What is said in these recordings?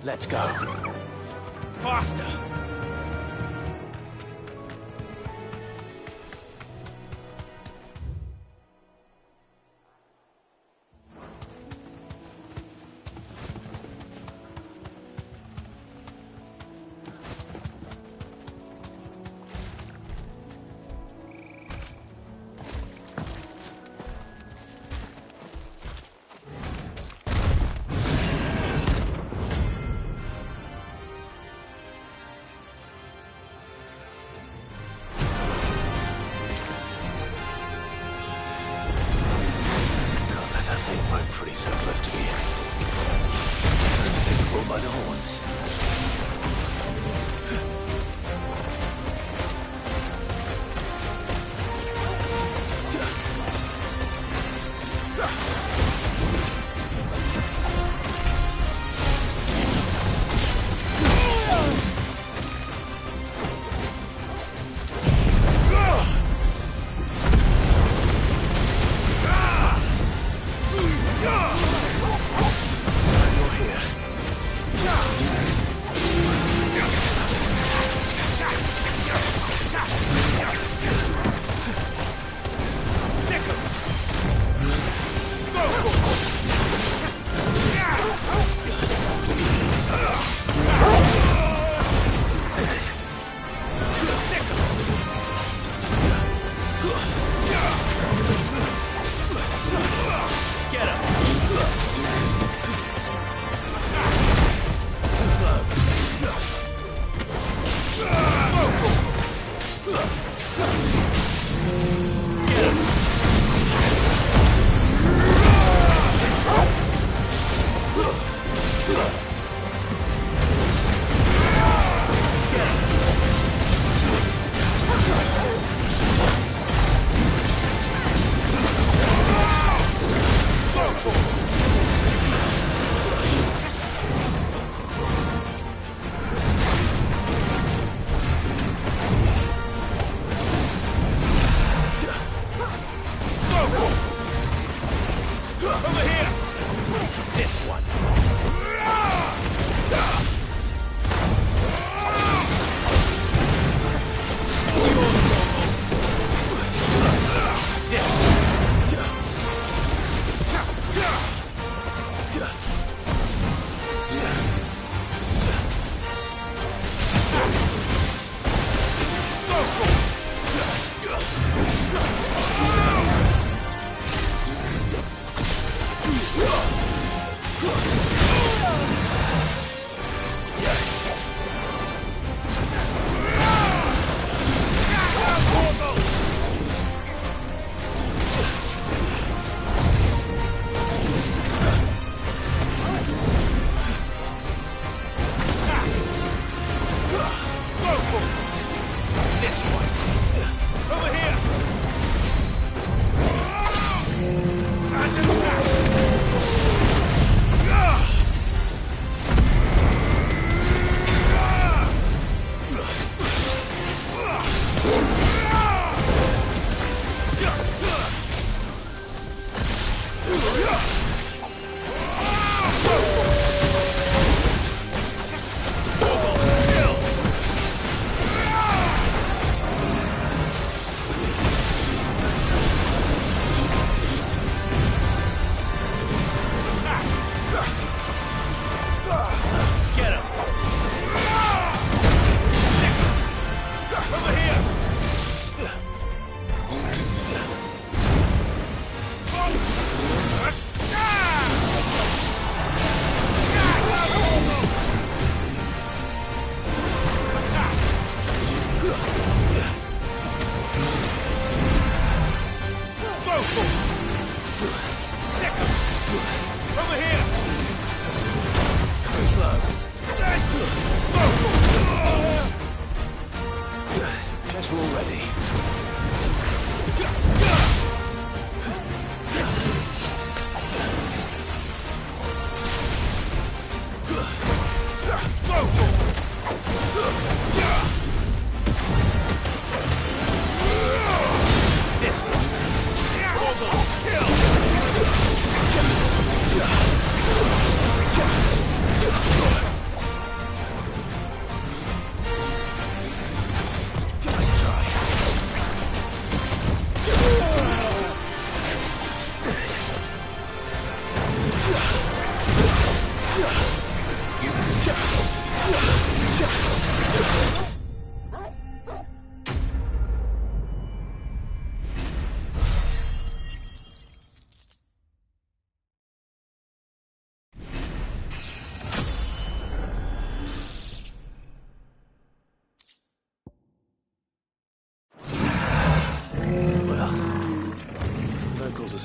Let's go. Faster! Pretty so close to me. Time to take the bull by the horns. You're here.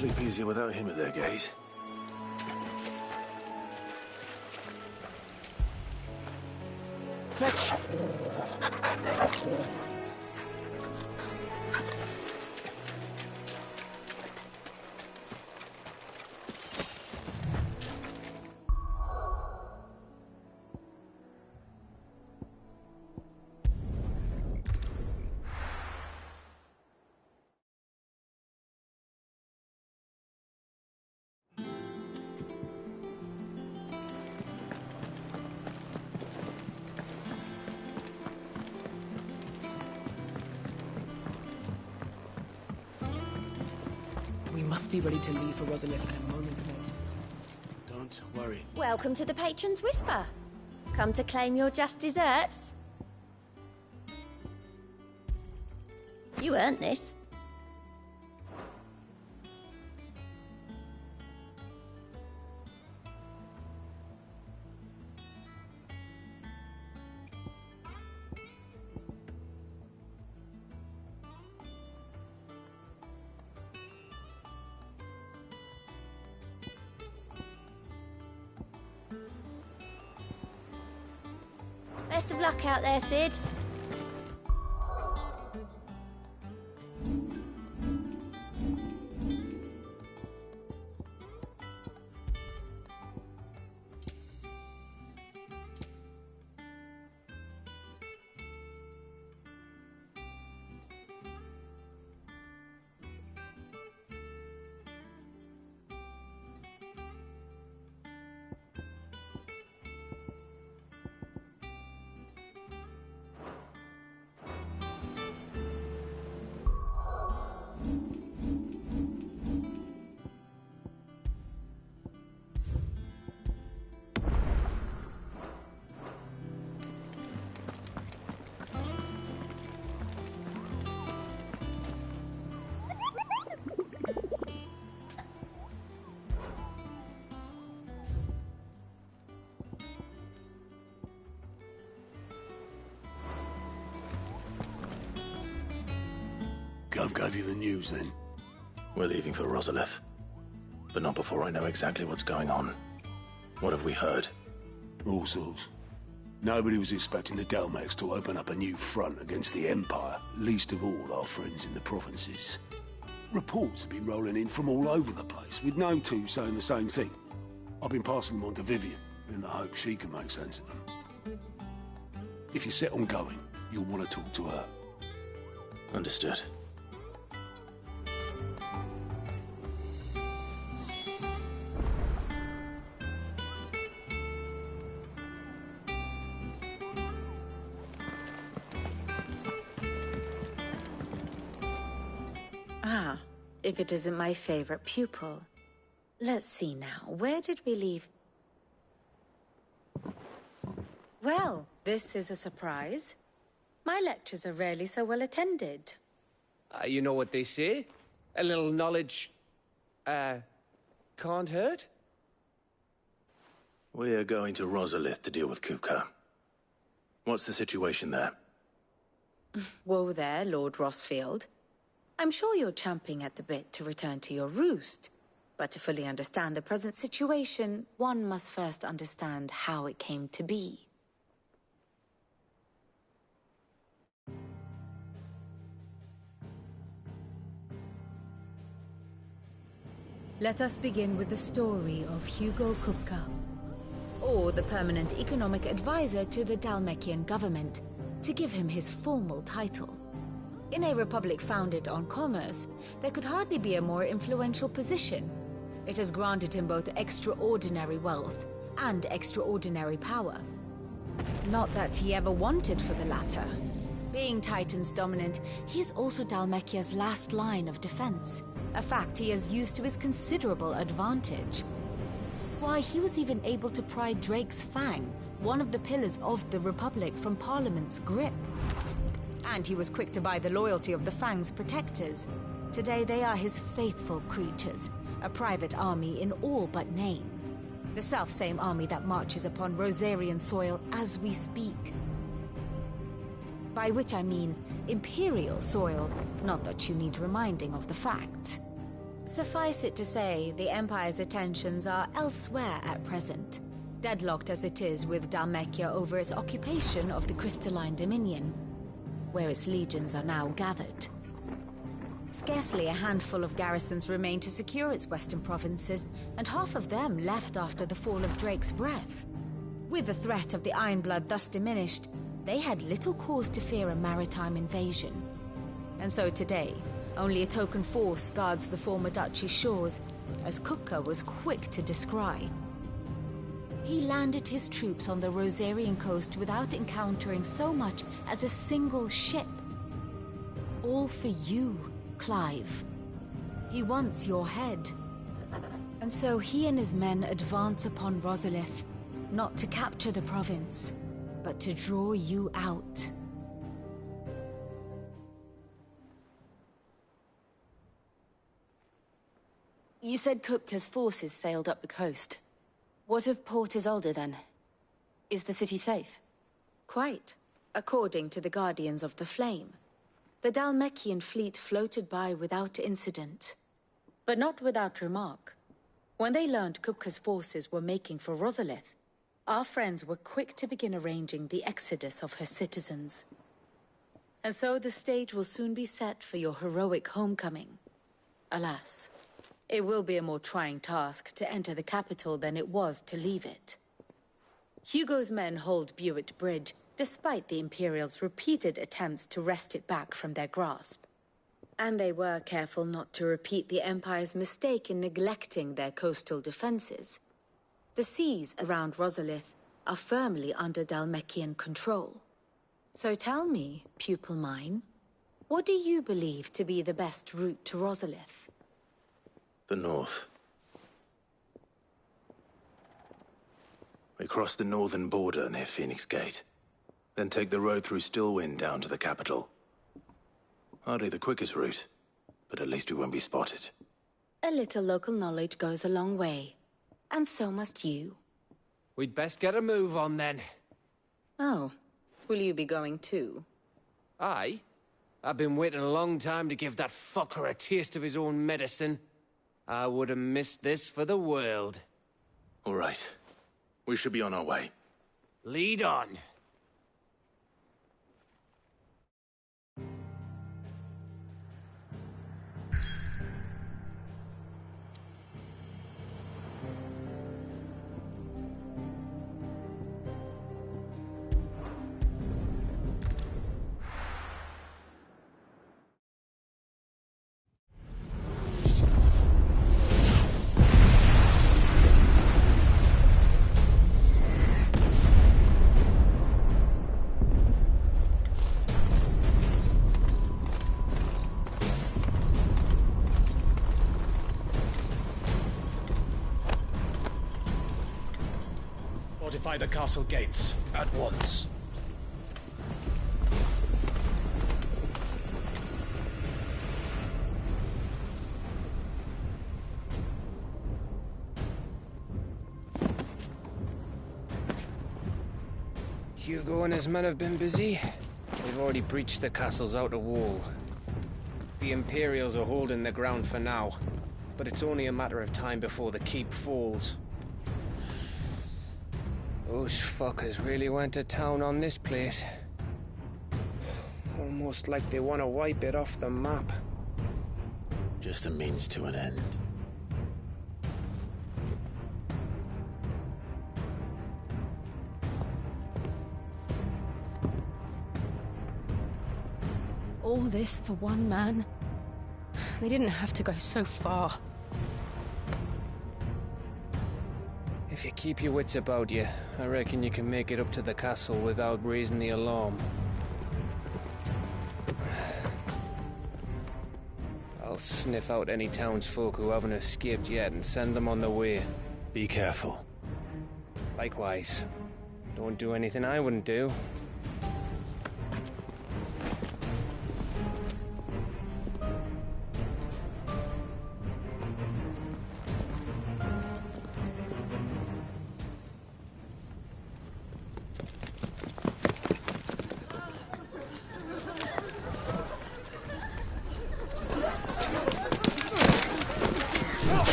sleep easier without him at their gate. Fetch! We must be ready to leave for Rosalia at a moment's notice. Don't worry. Welcome to the Patron's Whisper. Come to claim your just desserts? You earned this. Best of luck out there, Sid. Gov gave you the news then? We're leaving for Rosalith. But not before I know exactly what's going on. What have we heard? All sorts. Nobody was expecting the Dalmex to open up a new front against the Empire, least of all our friends in the provinces. Reports have been rolling in from all over the place, with no two saying the same thing. I've been passing them on to Vivian, in the hope she can make sense of them. If you're set on going, you'll want to talk to her. Understood. Ah, if it isn't my favorite pupil. Let's see now, where did we leave? Well, this is a surprise. My lectures are rarely so well attended. You know what they say? A little knowledge, can't hurt? We're going to Rosalith to deal with Kupka. What's the situation there? Whoa there, Lord Rosfield. I'm sure you're champing at the bit to return to your roost. But to fully understand the present situation, one must first understand how it came to be. Let us begin with the story of Hugo Kupka, Or the permanent economic advisor to the Dalmekian government, to give him his formal title. In a republic founded on commerce, there could hardly be a more influential position. It has granted him both extraordinary wealth and extraordinary power. Not that he ever wanted for the latter. Being Titan's dominant, he is also Dalmekia's last line of defense, a fact he has used to his considerable advantage. Why, he was even able to pry Drake's Fang, one of the pillars of the Republic, from Parliament's grip. And he was quick to buy the loyalty of the Fang's protectors. Today they are his faithful creatures, a private army in all but name. The self-same army that marches upon Rosarian soil as we speak. By which I mean Imperial soil, not that you need reminding of the fact. Suffice it to say, the Empire's attentions are elsewhere at present, deadlocked as it is with Dhalmekia over its occupation of the Crystalline Dominion, where its legions are now gathered. Scarcely a handful of garrisons remain to secure its western provinces, and half of them left after the fall of Drake's Breath. With the threat of the Ironblood thus diminished, they had little cause to fear a maritime invasion. And so today, only a token force guards the former duchy's shores, as Kupka was quick to descry. He landed his troops on the Rosarian coast without encountering so much as a single ship. All for you, Clive. He wants your head. And so he and his men advance upon Rosalith, not to capture the province, but to draw you out. You said Kupka's forces sailed up the coast. What of Port Isolde, then? Is the city safe? Quite, according to the Guardians of the Flame. The Dhalmekian fleet floated by without incident. But not without remark. When they learned Kupka's forces were making for Rosalith, our friends were quick to begin arranging the exodus of her citizens. And so the stage will soon be set for your heroic homecoming. Alas, it will be a more trying task to enter the capital than it was to leave it. Hugo's men hold Buet Bridge, despite the Imperials' repeated attempts to wrest it back from their grasp. And they were careful not to repeat the Empire's mistake in neglecting their coastal defenses. The seas around Rosalith are firmly under Dhalmekian control. So tell me, pupil mine, what do you believe to be the best route to Rosalith? The north. We cross the northern border near Phoenix Gate, then take the road through Stillwind down to the capital. Hardly the quickest route, but at least we won't be spotted. A little local knowledge goes a long way, and so must you. We'd best get a move on then. Oh, will you be going too? Aye. I've been waiting a long time to give that fucker a taste of his own medicine. I would have missed this for the world. All right. We should be on our way. Lead on. Fortify the castle gates, at once. Hugo and his men have been busy. They've already breached the castle's outer wall. The Imperials are holding the ground for now, but it's only a matter of time before the keep falls. Those fuckers really went to town on this place. Almost like they want to wipe it off the map. Just a means to an end. All this for one man? They didn't have to go so far. If you keep your wits about you, I reckon you can make it up to the castle without raising the alarm. I'll sniff out any townsfolk who haven't escaped yet and send them on their way. Be careful. Likewise. Don't do anything I wouldn't do.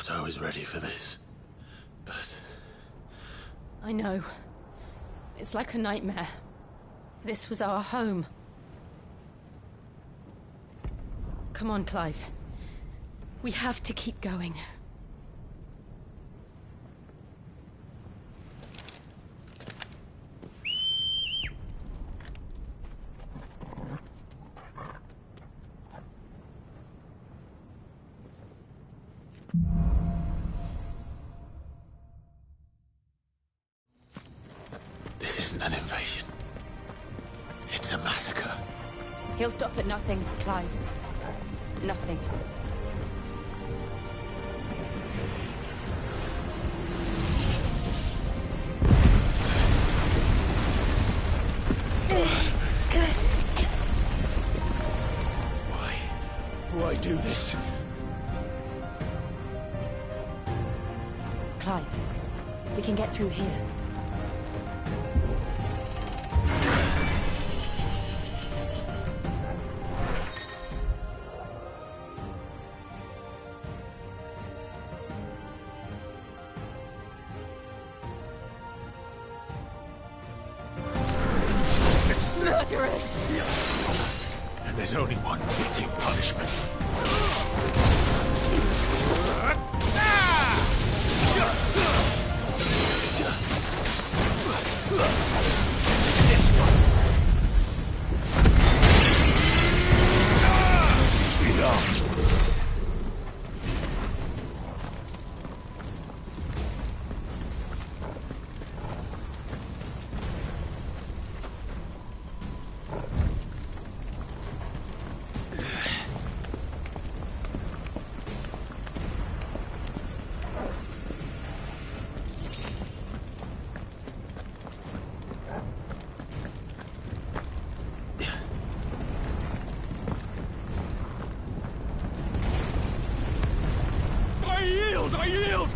thought I was ready for this, but... I know. It's like a nightmare. This was our home. Come on, Clive. We have to keep going. This isn't an invasion. It's a massacre. He'll stop at nothing, Clive. Nothing. Why do this? Clive, we can get through here. Murderers! And there's only one fitting punishment. This one. Enough. I yield!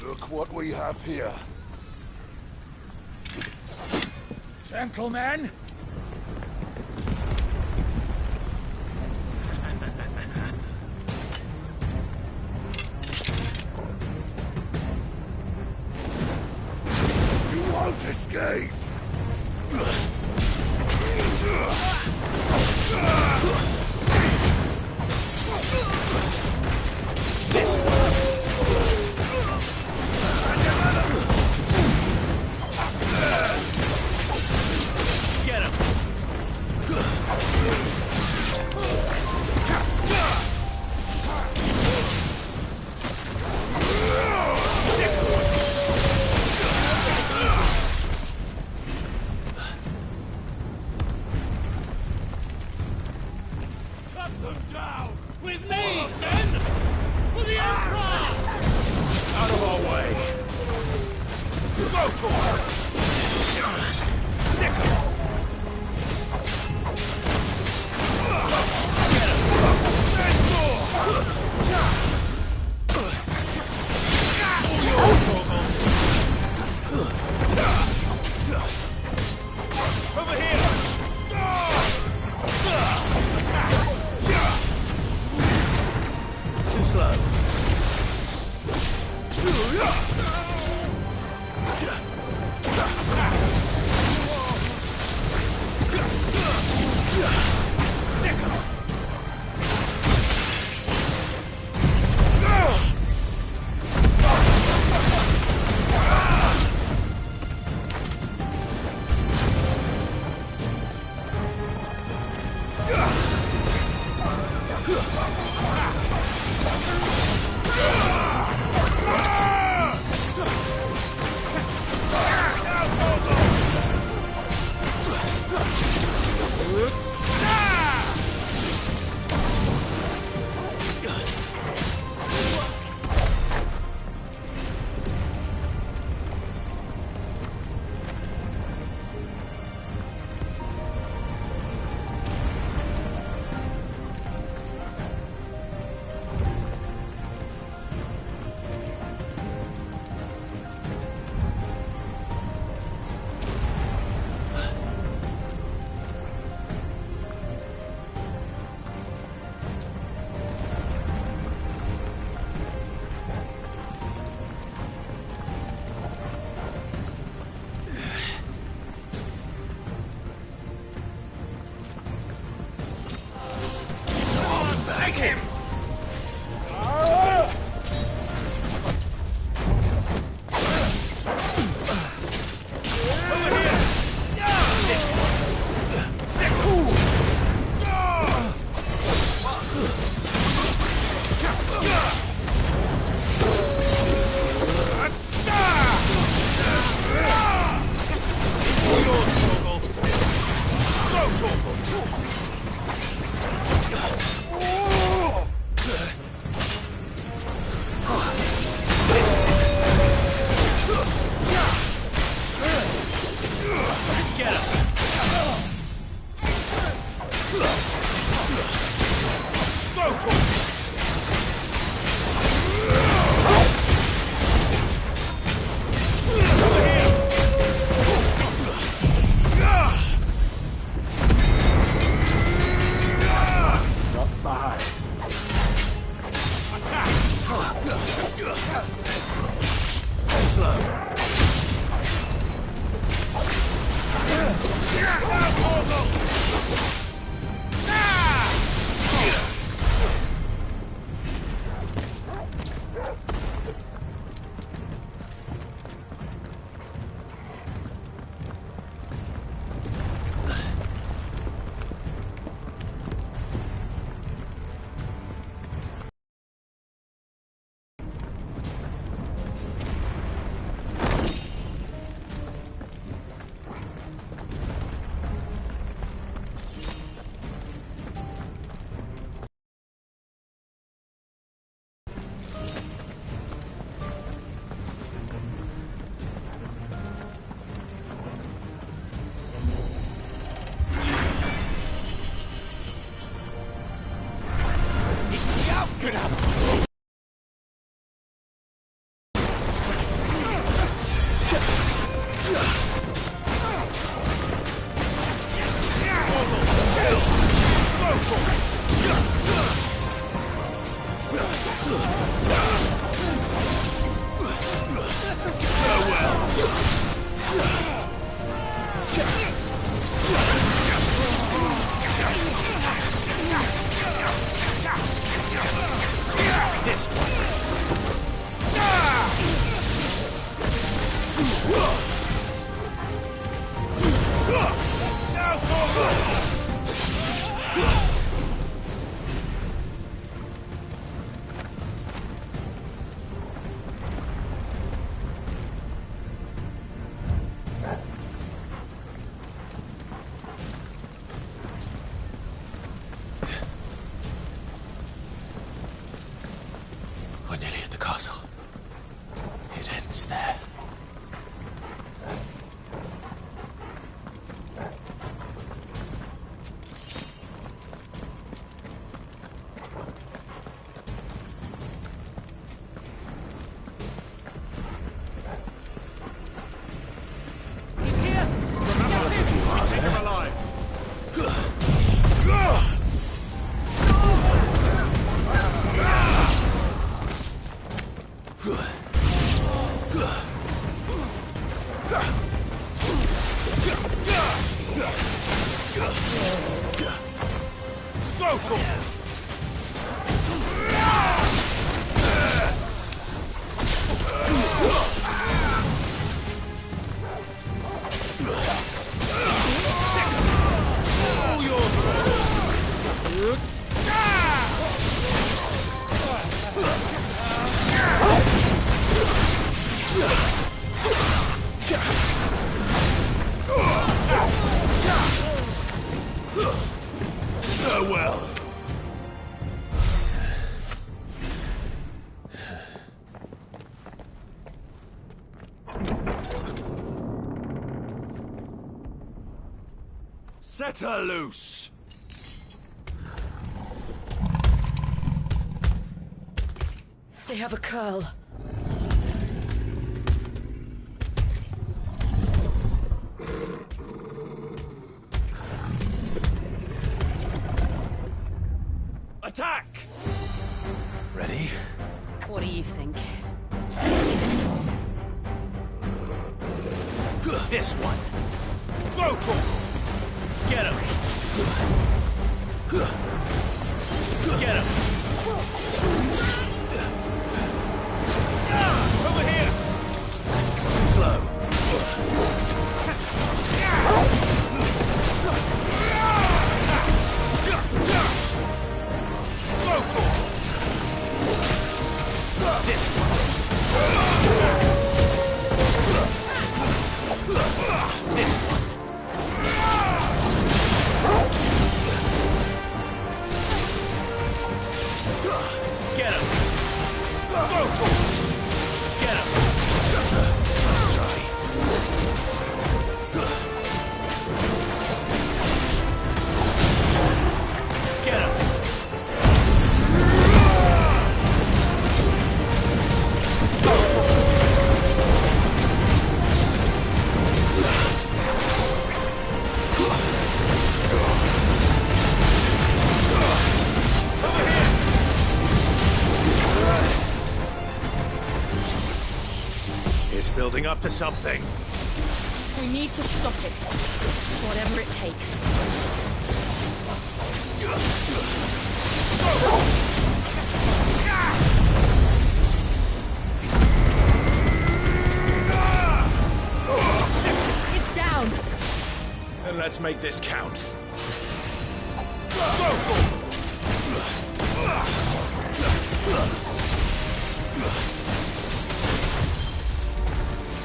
Look what we have here. Gentlemen! Escape! This one! Get him! With me, men! For the Emperor! Out of our way! Go for it! Get him! There's more! All yours, Torgal! Over here! Too slow. him! We're nearly at the castle. It ends there. Set her loose! They have a curl. Attack! Ready? What do you think? This one! Go, Torgal! Get him! Get him! Building up to something. We need to stop it. Whatever it takes. It's down. Then let's make this count.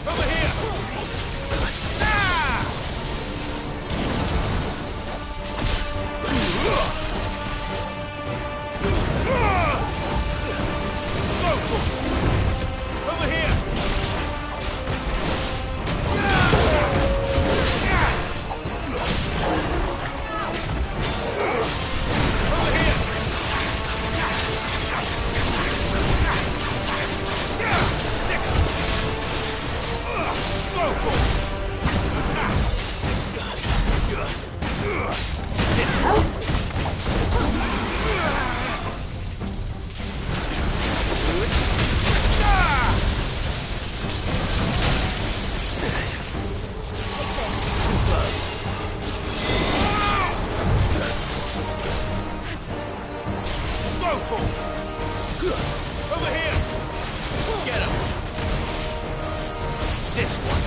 Over here! Over here! Over here! Get him! This one!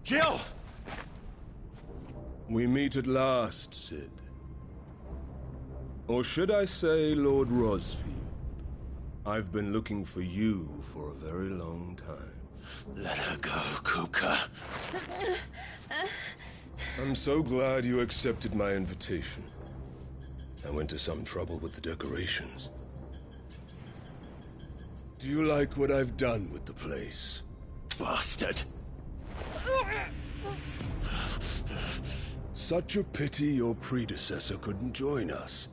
Jill! We meet at last, Sid. Or should I say, Lord Rosfield? I've been looking for you for a very long time. Let her go, Kuka. I'm so glad you accepted my invitation. I went to some trouble with the decorations. Do you like what I've done with the place? Bastard! Such a pity your predecessor couldn't join us.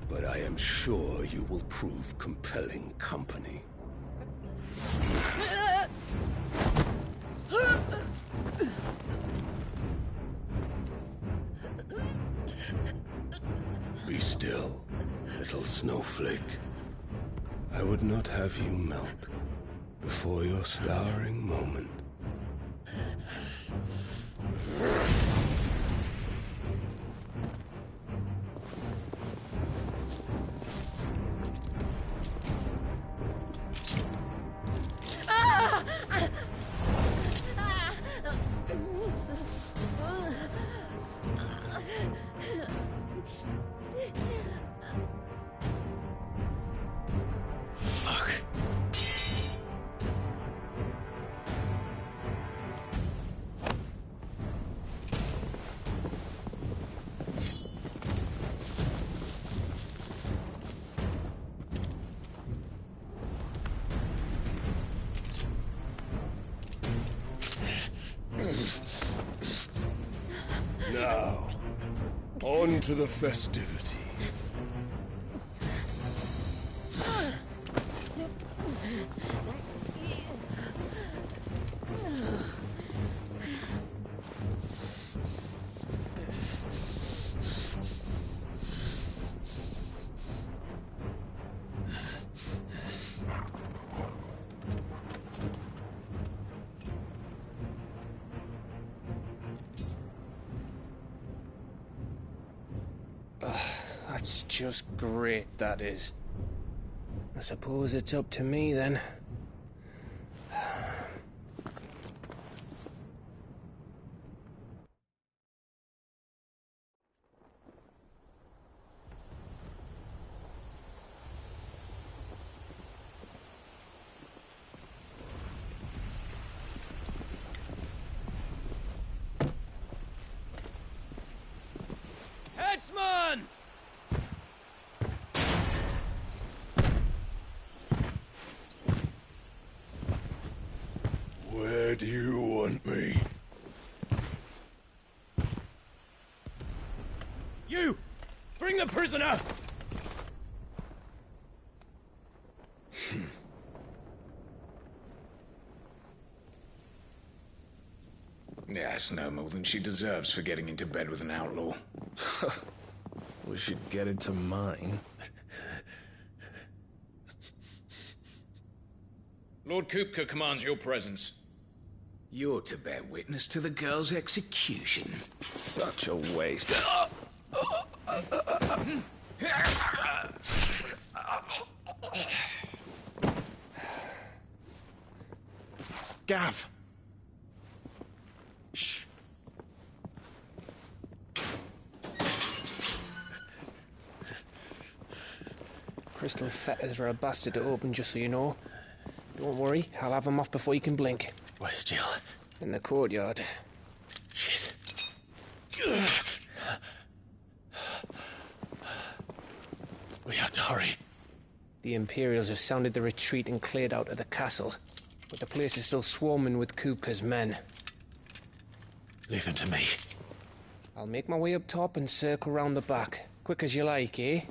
But I am sure you will prove compelling company. Be still, little snowflake. I would not have you melt before your starring moment. Now, on to the festivities. That's just great, that is. I suppose it's up to me, then. Headsman! Where do you want me? You! Bring the prisoner! Yes, no more than she deserves for getting into bed with an outlaw. We should get it to mine. Lord Kupka commands your presence. You're to bear witness to the girl's execution. Such a waste. Gav! Shh. Crystal fetters are a bastard to open, just so you know. Don't worry, I'll have them off before you can blink. Where's Jill? In the courtyard. Shit. We have to hurry. The Imperials have sounded the retreat and cleared out of the castle, but the place is still swarming with Kupka's men. Leave them to me. I'll make my way up top and circle round the back. Quick as you like, eh?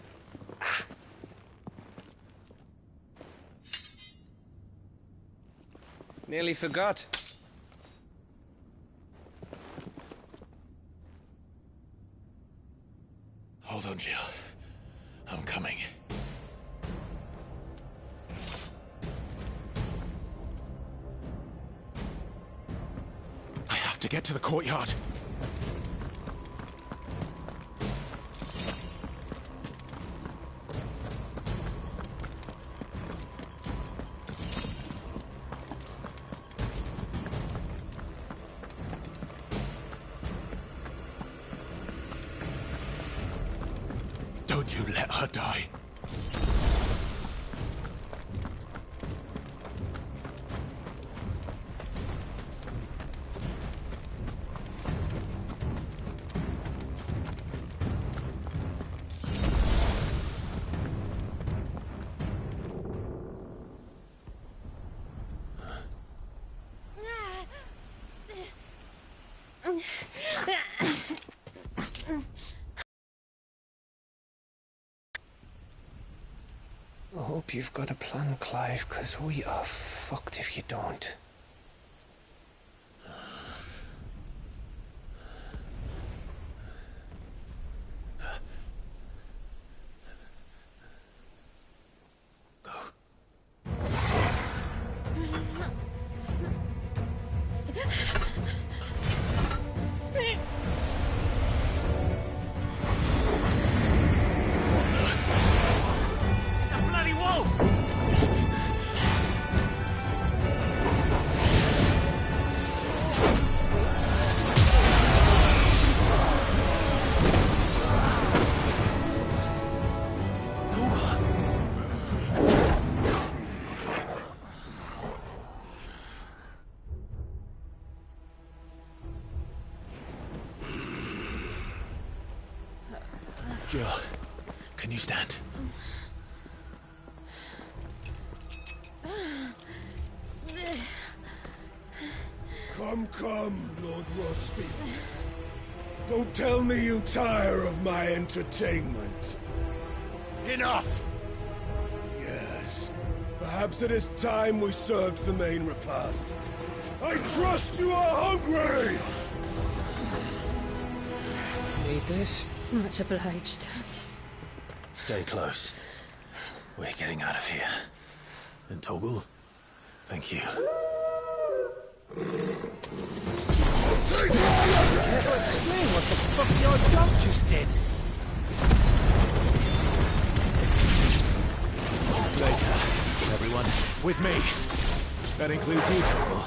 Nearly forgot. Hold on, Jill. I'm coming. I have to get to the courtyard. Don't you let her die. I hope you've got a plan, Clive, because we are fucked if you don't. Jill, can you stand? Come, Lord Rosfield. Don't tell me you tire of my entertainment. Enough! Yes. Perhaps it is time we served the main repast. I trust you are hungry! Need this? Much obliged. Stay close. We're getting out of here. And Toggle, thank you. Never explain what the fuck your dog just did. Later, everyone. With me. That includes you, Toggle.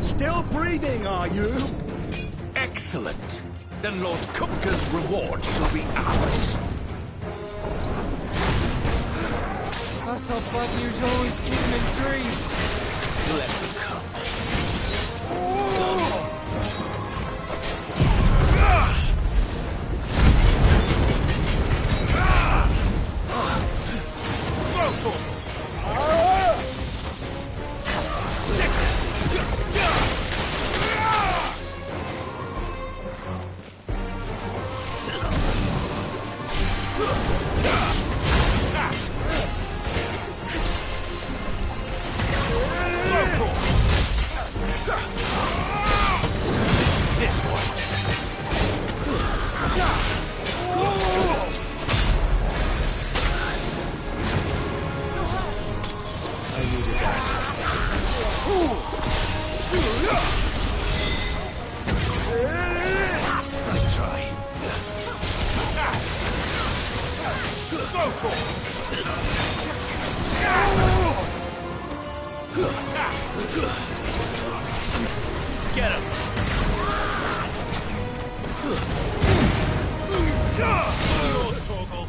Still breathing, are you? Excellent. Then Lord Kupka's reward shall be ours. I thought bad news always came in threes. Let them come. Get him! Yours, Torgal!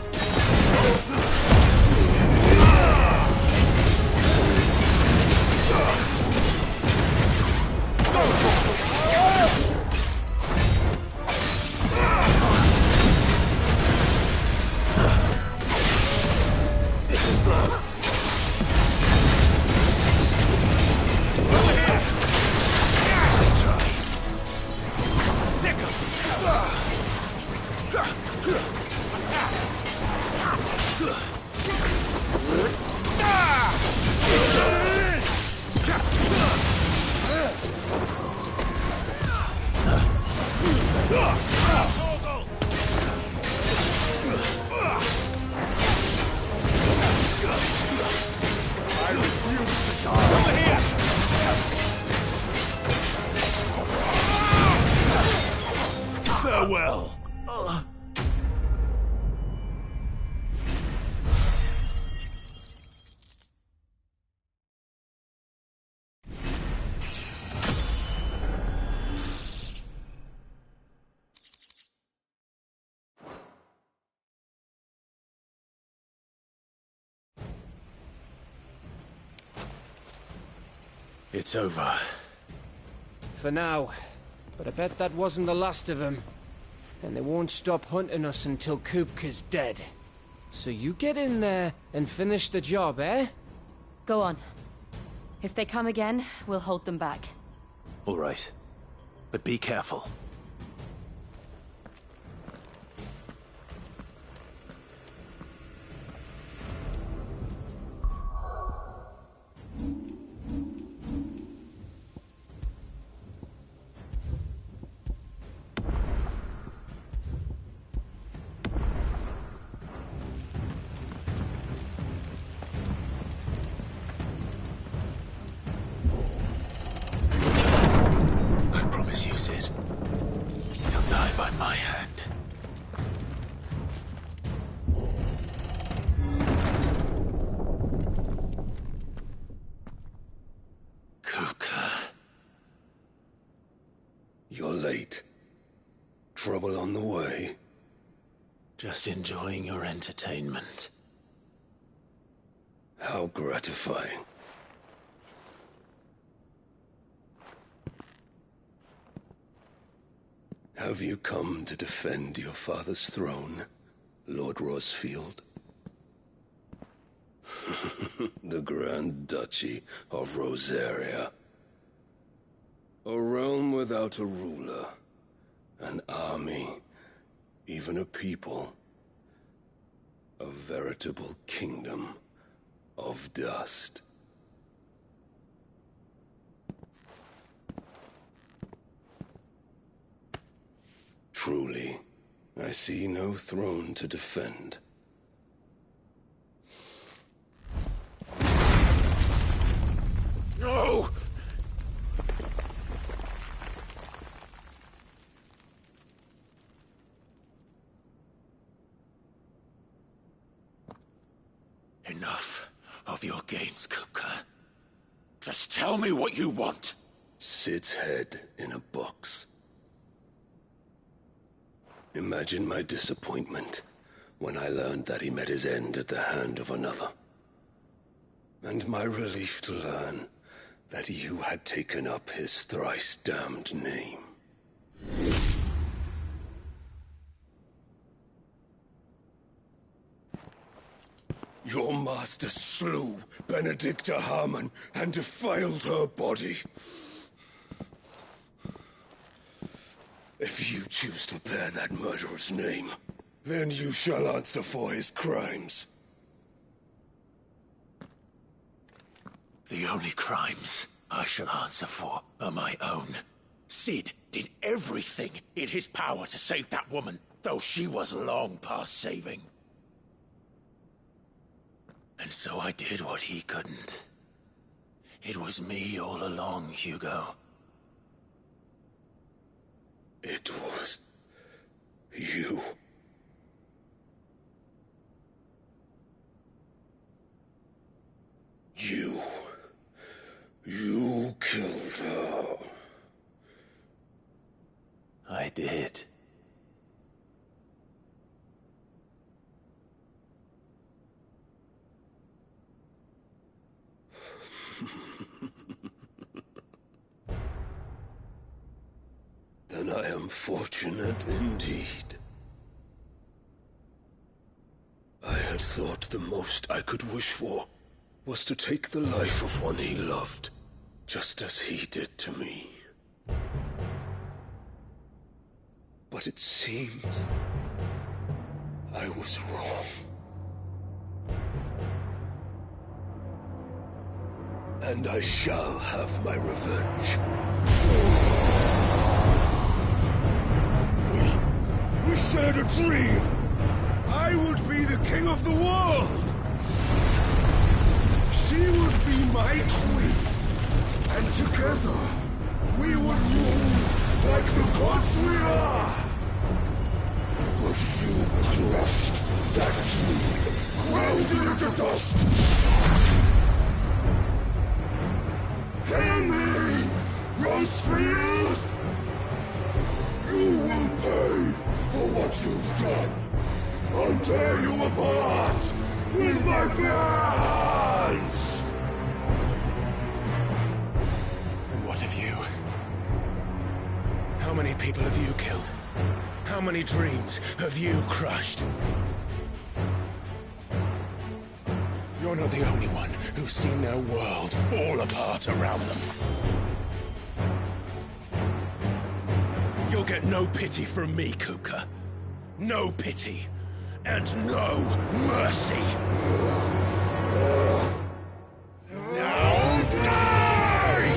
It's over. For now. But I bet that wasn't the last of them. And they won't stop hunting us until Kupka's dead. So you get in there and finish the job, eh? Go on. If they come again, we'll hold them back. All right. But be careful. You're late. Trouble on the way? Just enjoying your entertainment. How gratifying. Have you come to defend your father's throne, Lord Rosfield? The Grand Duchy of Rosaria. A realm without a ruler, an army, even a people. A veritable kingdom of dust. Truly, I see no throne to defend. No! Enough of your games, Kupka. Just tell me what you want. Sid's head in a box. Imagine my disappointment when I learned that he met his end at the hand of another. And my relief to learn that you had taken up his thrice-damned name. Your master slew Benedicta Harmon and defiled her body. If you choose to bear that murderer's name, then you shall answer for his crimes. The only crimes I shall answer for are my own. Sid did everything in his power to save that woman, though she was long past saving. And so I did what he couldn't. It was me all along, Hugo. It was you. You killed her. I did. Then I am fortunate indeed. I had thought the most I could wish for was to take the life of one he loved, just as he did to me. But it seems I was wrong. And I shall have my revenge. We shared a dream. I would be the king of the world. She would be my queen. And together, we would rule like the gods we are. But you crushed that dream, ground it into dust. Hear me, Rosfield! You will pay for what you've done. I'll tear you apart with my bare hands! many people have you killed? How many dreams have you crushed? You're not the only one who's seen their world fall apart around them. You'll get no pity from me, Kupka. No pity. And no mercy. Now die!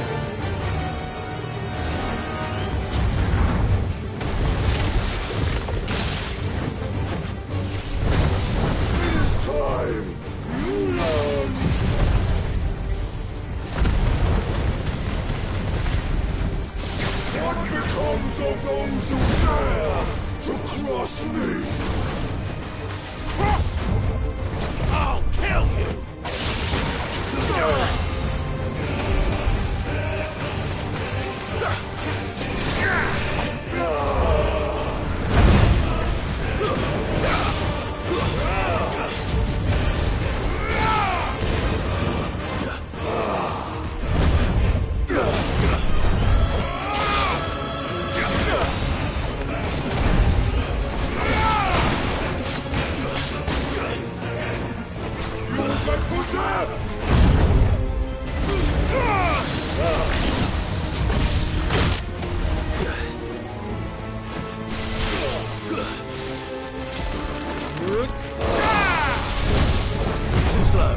It is time! You learned! What becomes of those who dare to cross me? Cross! I'll kill you! Too slow.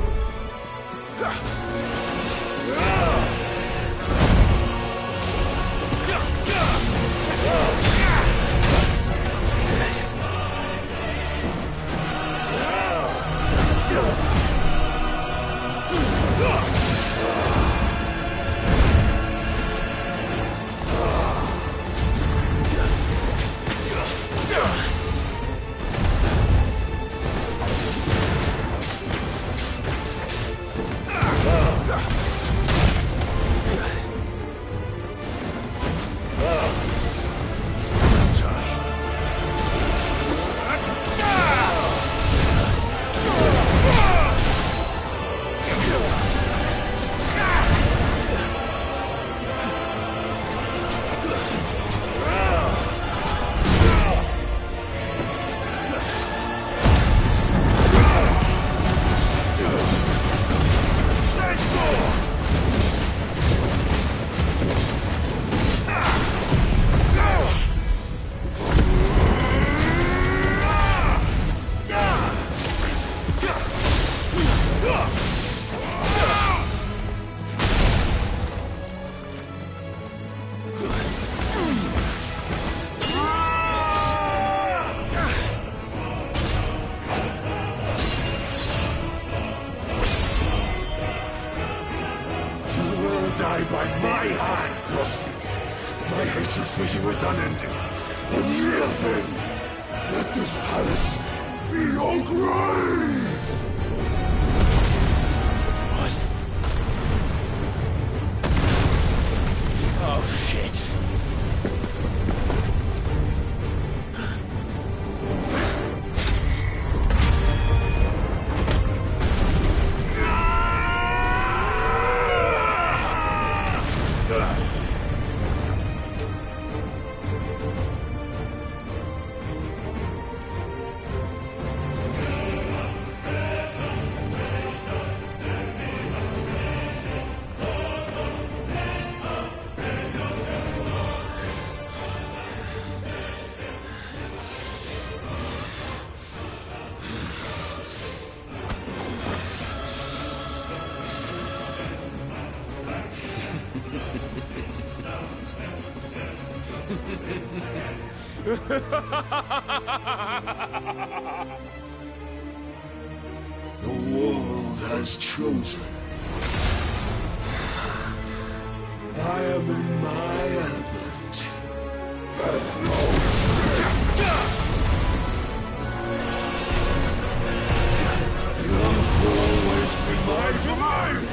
Die by my hand, Rosfield. My hatred for you is unending. Unreal thing. Let this palace be your grave! What? Oh, shit. The world has chosen. I am in my element. The earth will always be my domain!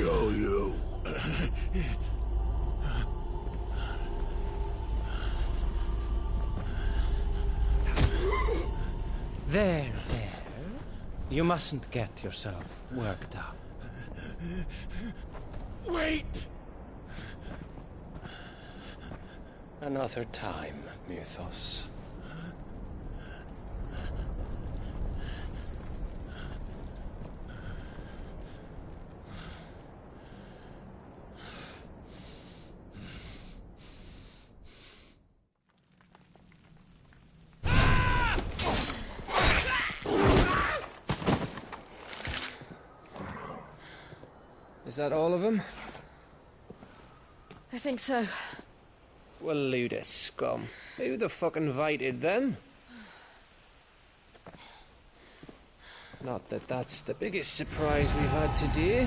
show you. There. You mustn't get yourself worked up. Wait! Another time, Mythos. Is that all of them? I think so. Well, load of scum. Who the fuck invited them? Not that that's the biggest surprise we've had today.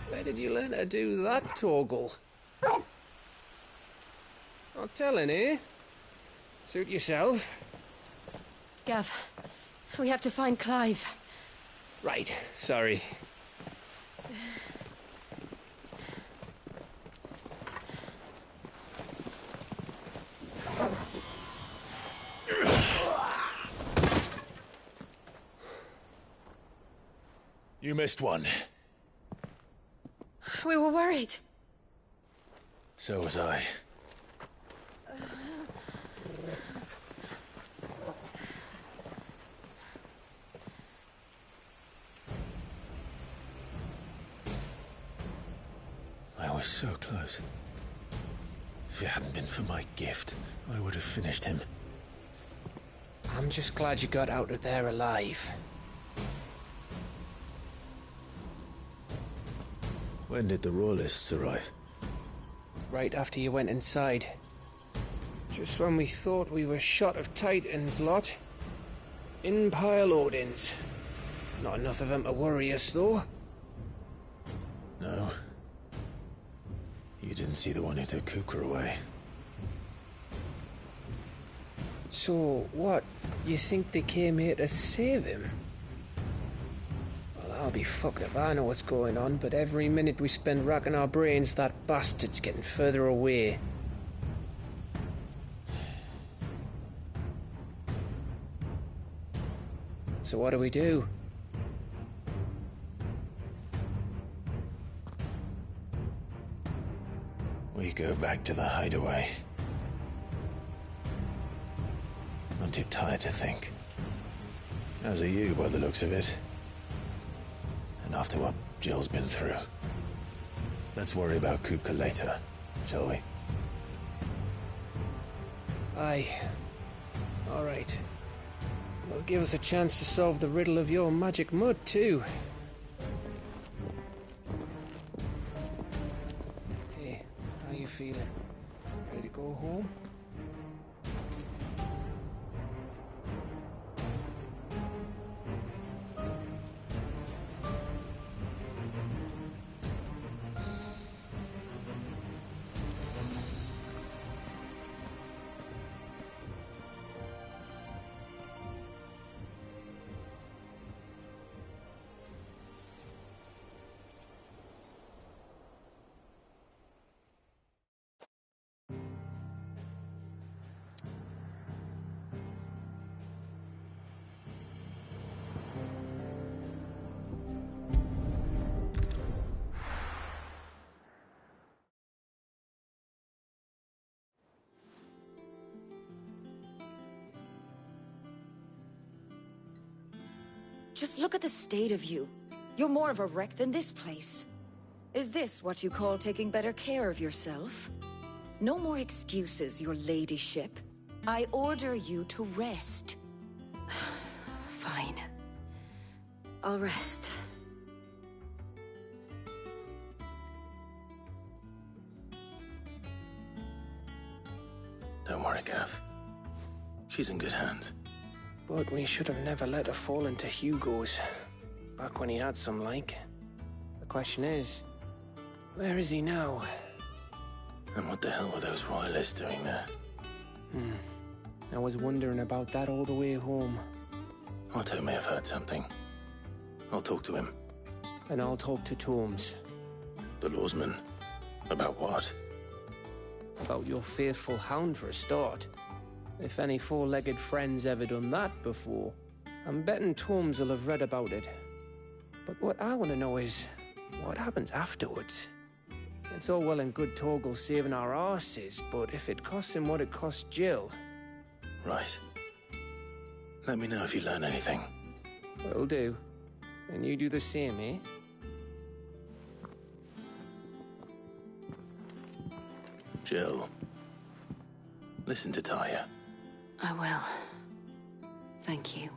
Where did you learn to do that, Toggle? Not telling, eh? Suit yourself. Gav, we have to find Clive. Right, sorry. You missed one. We were worried. So was I. I was so close. If it hadn't been for my gift, I would have finished him. I'm just glad you got out of there alive. When did the Royalists arrive? Right after you went inside. Just when we thought we were shot of Titans, lot. In pile Odins. Not enough of them to worry us, though. No. You didn't see the one who took Kukra away. So, what? You think they came here to save him? Well, I'll be fucked if I know what's going on, but every minute we spend racking our brains, that bastard's getting further away. So what do we do? We go back to the hideaway. I'm too tired to think. As are you, by the looks of it. And after what Jill's been through. Let's worry about Kupka later, shall we? Aye. All right. It'll give us a chance to solve the riddle of your magic mud, too. Hey, how you feeling? Ready to go home? Just look at the state of you. You're more of a wreck than this place. Is this what you call taking better care of yourself? No more excuses, your ladyship. I order you to rest. Fine. I'll rest. Don't worry, Gav. She's in good hands. But we should have never let her fall into Hugo's. Back when he had some like. The question is, where is he now? And what the hell were those royalists doing there? I was wondering about that all the way home. Otto may have heard something. I'll talk to him. And I'll talk to Tomes. the lawsman. About what? About your faithful hound for a start. If any four-legged friend's ever done that before, I'm betting Tomes will have read about it. But what I want to know is, what happens afterwards? It's all well and good Torgal saving our arses, but if it costs him what it cost Jill... Right. Let me know if you learn anything. Will do. And you do the same, eh? Jill, listen to Taya. I will. Thank you.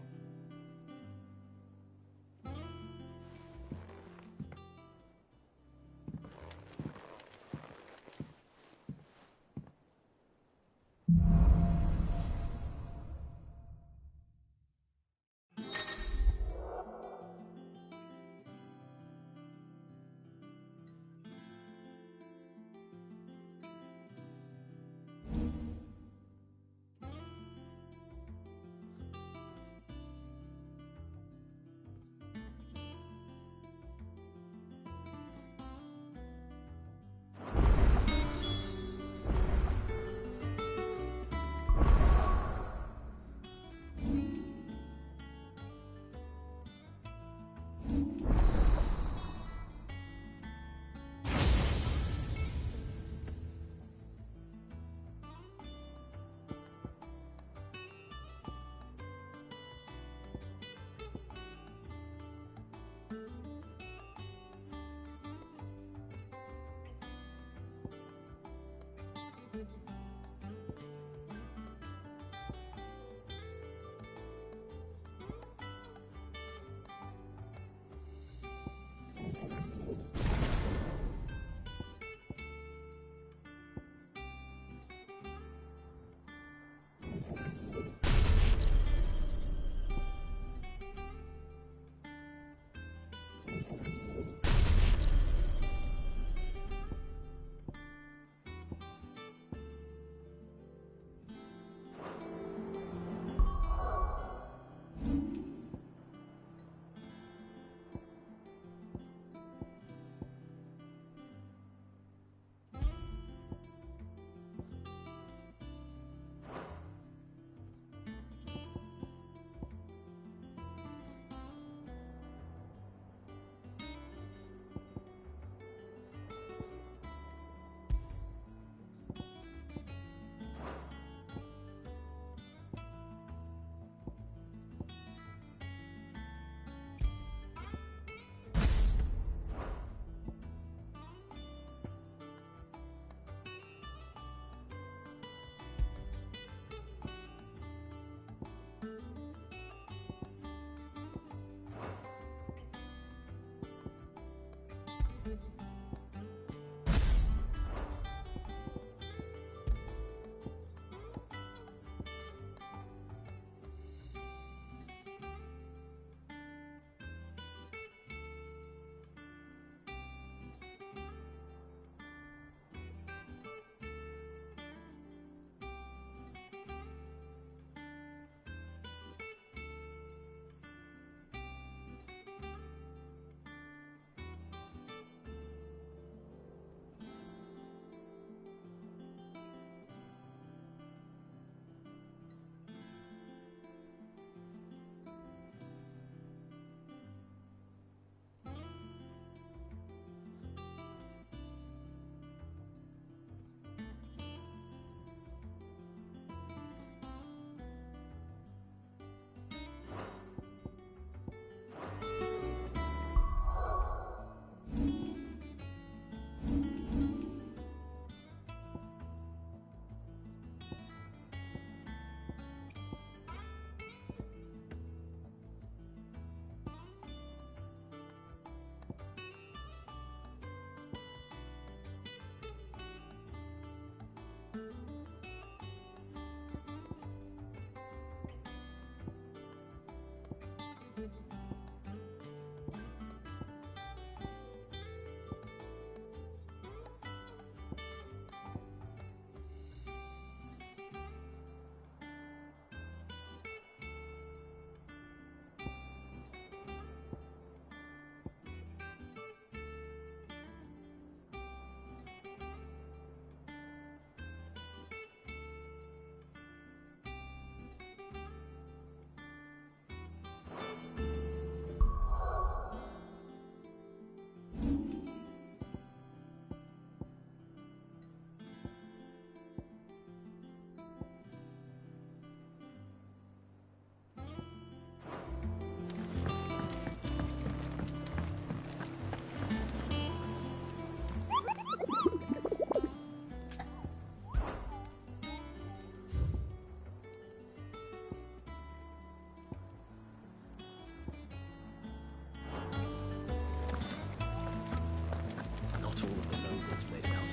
Not all of the nobles made it out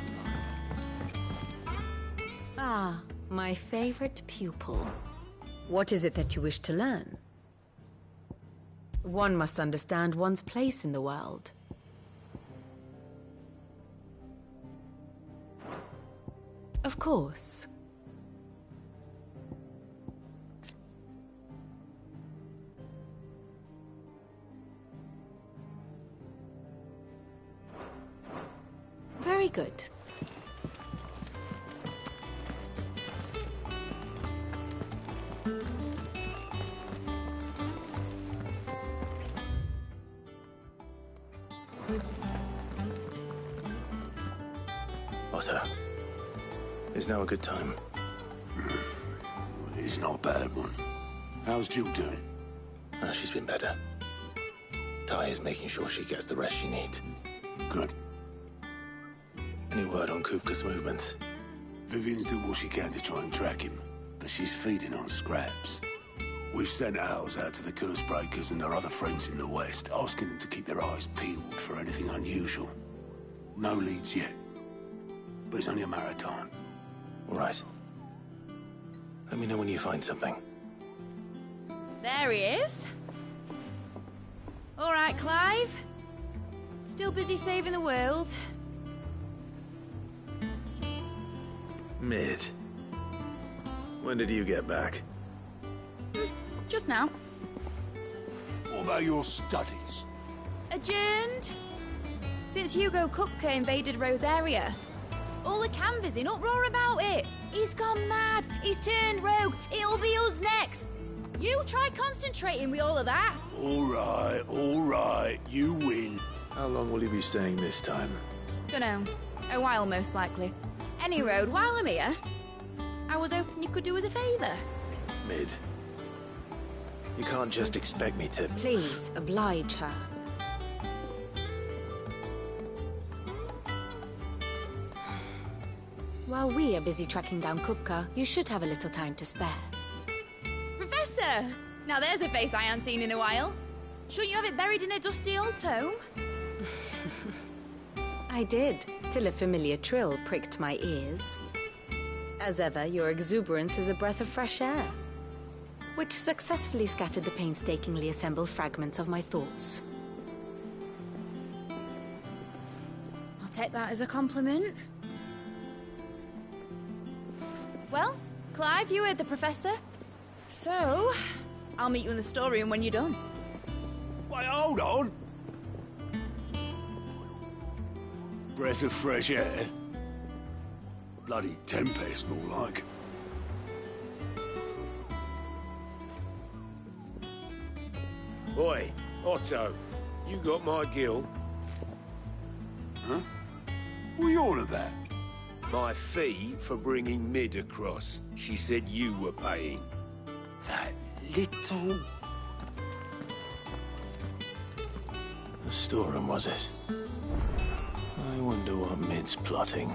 alive. Ah, my favorite pupil. What is it that you wish to learn? One must understand one's place in the world. Of course. Very good. Otto, is now a good time? It's not a bad one. How's Jill doing? She's been better. Ty is making sure she gets the rest she needs. Good. Any word on Kupka's movements? Vivian's doing what she can to try and track him, but she's feeding on scraps. We've sent ours out to the Cursebreakers and our other friends in the West, asking them to keep their eyes peeled for anything unusual. No leads yet, but it's only a matter of time. All right. Let me know when you find something. There he is. All right, Clive. Still busy saving the world. Mid. When did you get back? Just now. What about your studies? Adjourned. Since Hugo Kupka invaded Rosaria. All the canvass in uproar about it. He's gone mad. He's turned rogue. It'll be us next. You try concentrating with all of that. All right. You win. How long will you be staying this time? Dunno. A while, most likely. Any road, while I'm here, I was hoping you could do us a favour. Mid. You can't just expect me to... Please, oblige her. While we are busy tracking down Kupka, you should have a little time to spare. Professor! Now there's a face I haven't seen in a while. Shouldn't you have it buried in a dusty old tome? I did, till a familiar trill pricked my ears. As ever, your exuberance is a breath of fresh air, which successfully scattered the painstakingly assembled fragments of my thoughts. I'll take that as a compliment. Well, Clive, you heard the professor. So, I'll meet you in the storeroom when you're done. Wait, hold on. Breath of fresh air. Bloody tempest, more like. Oi, Otto, you got my gill? Huh? What are you on about? My fee for bringing Mid across. She said you were paying. That little... The storeroom, was it? I wonder what Mid's plotting.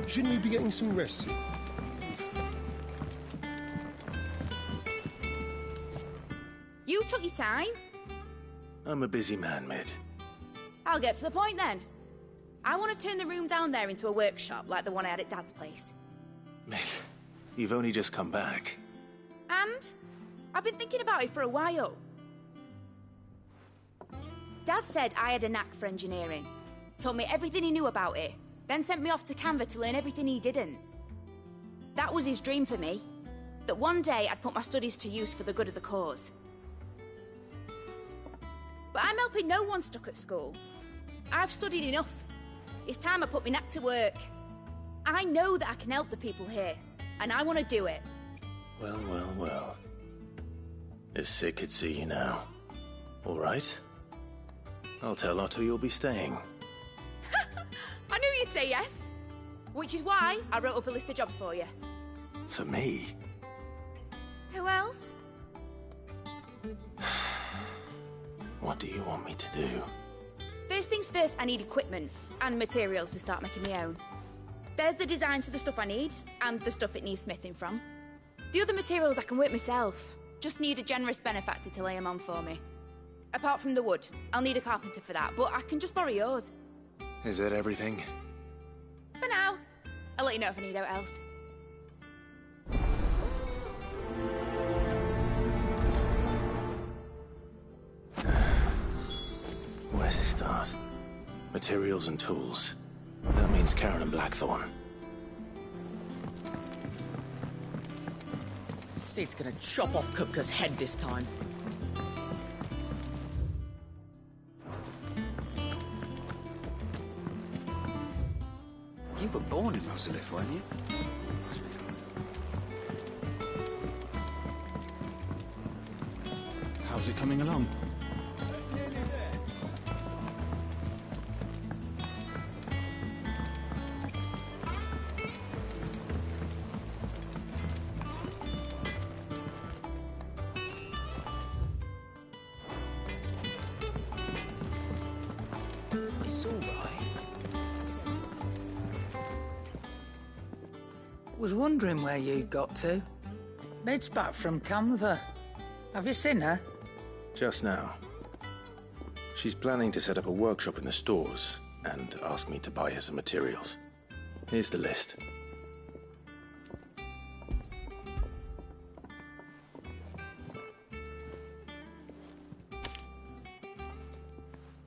Shouldn't you be getting some rest? You took your time. I'm a busy man, Mid. I'll get to the point then. I want to turn the room down there into a workshop like the one I had at Dad's place. Mid, you've only just come back. And I've been thinking about it for a while. Dad said I had a knack for engineering. Told me everything he knew about it. Then sent me off to Canva to learn everything he didn't. That was his dream for me. That one day I'd put my studies to use for the good of the cause. But I'm helping no one stuck at school. I've studied enough. It's time I put my knack to work. I know that I can help the people here, and I want to do it. Well. If Sid could see you now. All right. I'll tell Otto you'll be staying. I knew you'd say yes. Which is why I wrote up a list of jobs for you. For me? Who else? What do you want me to do? First things first, I need equipment and materials to start making my own. There's the designs for the stuff I need, and the stuff it needs smithing from. The other materials I can work myself. Just need a generous benefactor to lay them on for me. Apart from the wood, I'll need a carpenter for that, but I can just borrow yours. Is that everything? For now. I'll let you know if I need out else. Where to start? Materials and tools. That means Karen and Blackthorn. Sid's gonna chop off Kupka's head this time. You were born in Rosalith, weren't you? How's it coming along? It's all right. Was wondering where you got to. Mid's back from Canva. Have you seen her? Just now. She's planning to set up a workshop in the stores and ask me to buy her some materials. Here's the list.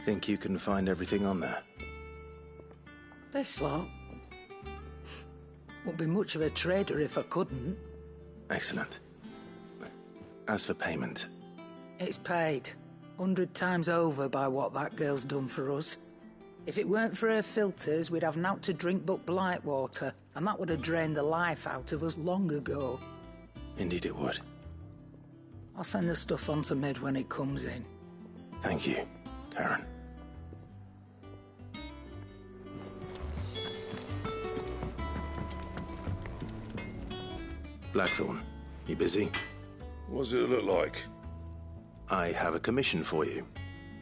Think you can find everything on there? This lot. Wouldn't be much of a trader if I couldn't. Excellent. As for payment... It's paid. 100 times over by what that girl's done for us. If it weren't for her filters, we'd have naught to drink but blight water, and that would have drained the life out of us long ago. Indeed it would. I'll send the stuff on to Mid when it comes in. Thank you, Karen. Blackthorn, you busy? What does it look like? I have a commission for you.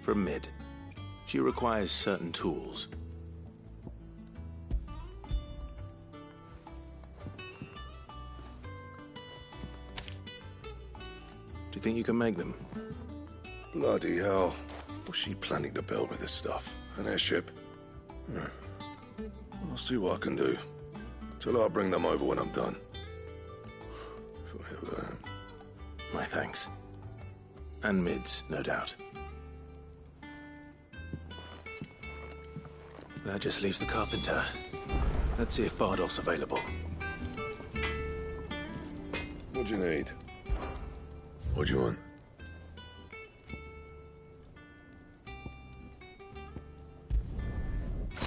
From Mid. She requires certain tools. Do you think you can make them? Bloody hell. What's she planning to build with this stuff? An airship? I'll see what I can do. Tell her I'll bring them over when I'm done. My thanks. And Mid's, no doubt. That just leaves the carpenter. Let's see if Bardolph's available. What do you need? What do you want?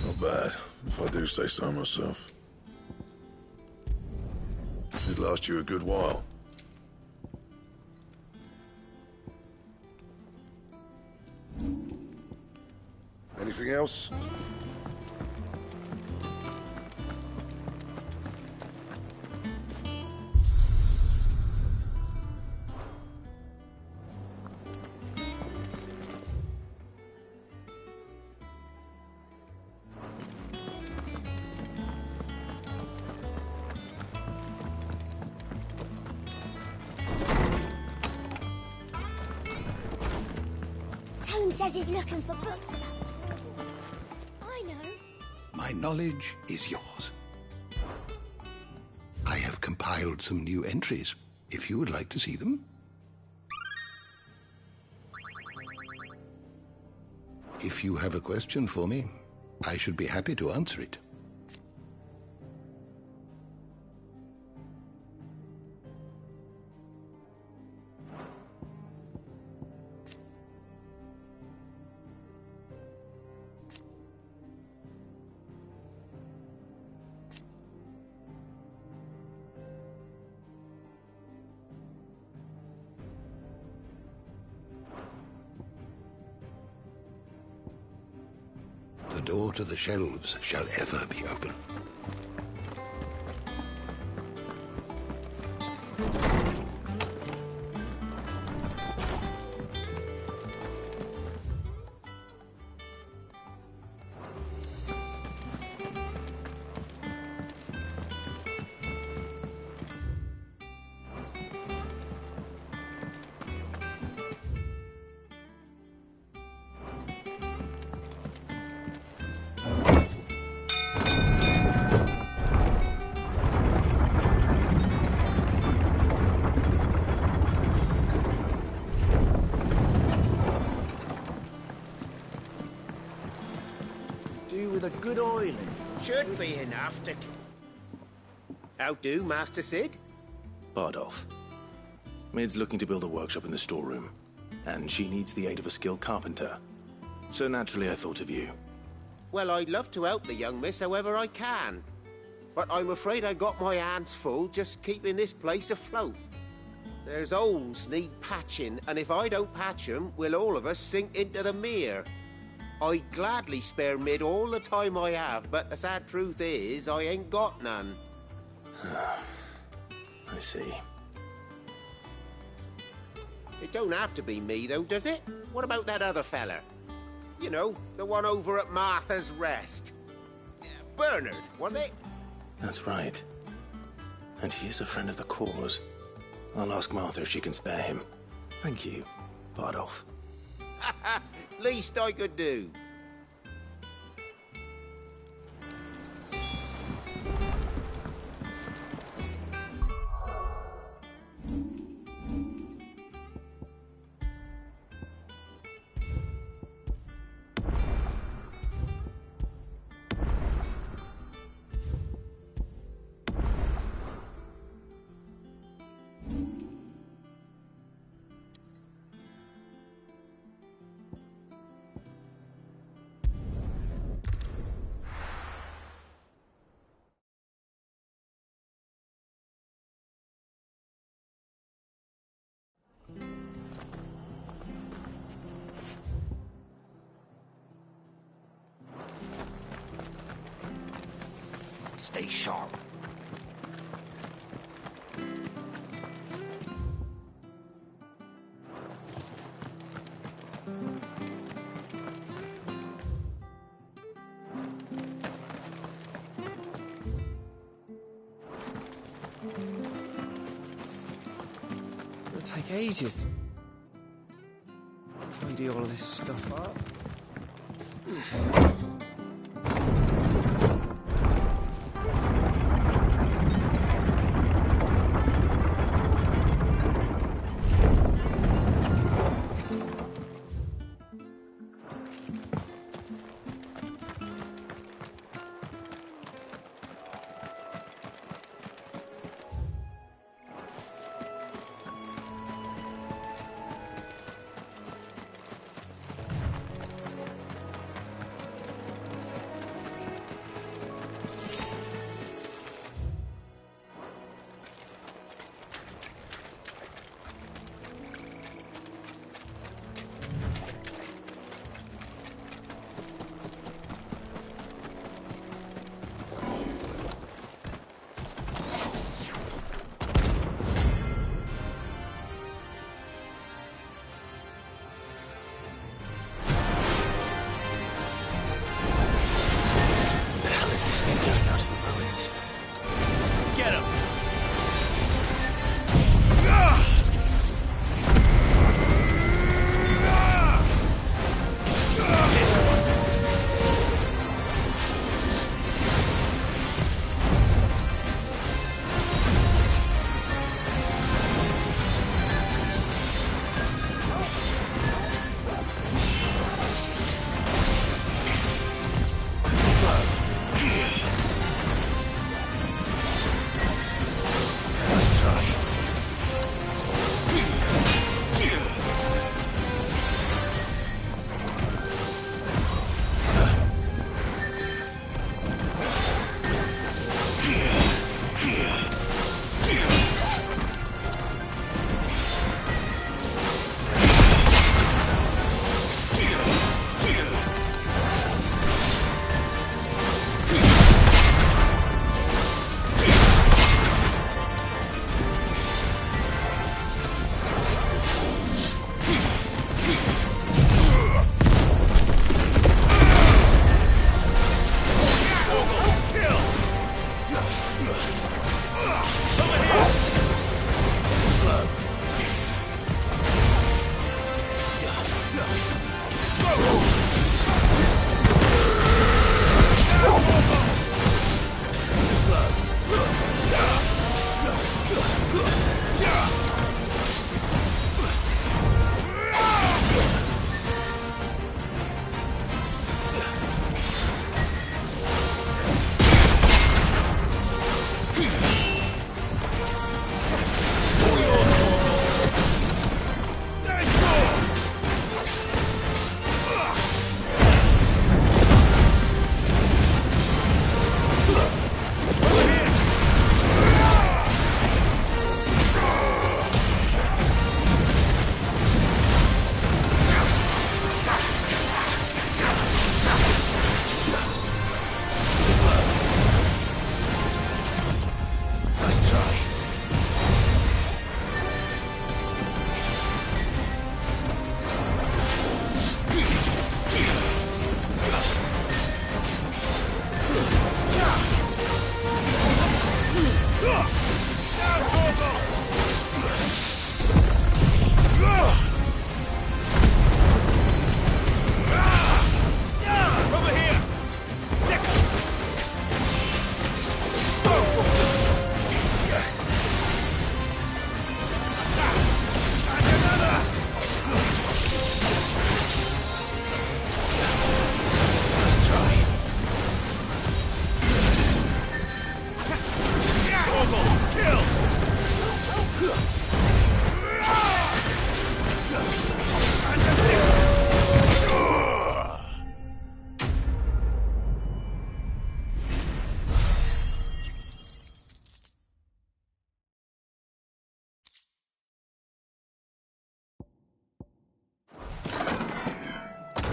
Not bad, if I do say so myself. It'd last you a good while. Anything else? Tone says he's looking for books about I know. My knowledge is yours. I have compiled some new entries, if you would like to see them. If you have a question for me, I should be happy to answer it. The door to the shelves shall ever be open. with a good oiling. Should be enough to... How do, Master Sid? Bardolph. Mid's looking to build a workshop in the storeroom, and she needs the aid of a skilled carpenter. So naturally I thought of you. Well, I'd love to help the young miss however I can. But I'm afraid I got my hands full just keeping this place afloat. There's holes need patching, and if I don't patch them, we'll all of us sink into the mere. I'd gladly spare Mid all the time I have, but the sad truth is, I ain't got none. I see. It don't have to be me, though, does it? What about that other fella? You know, the one over at Martha's Rest. Bernard, was it? That's right. And he is a friend of the cause. I'll ask Martha if she can spare him. Thank you, Bardolph. Least I could do. Stay sharp. It'll take ages. Tidy all of this stuff up.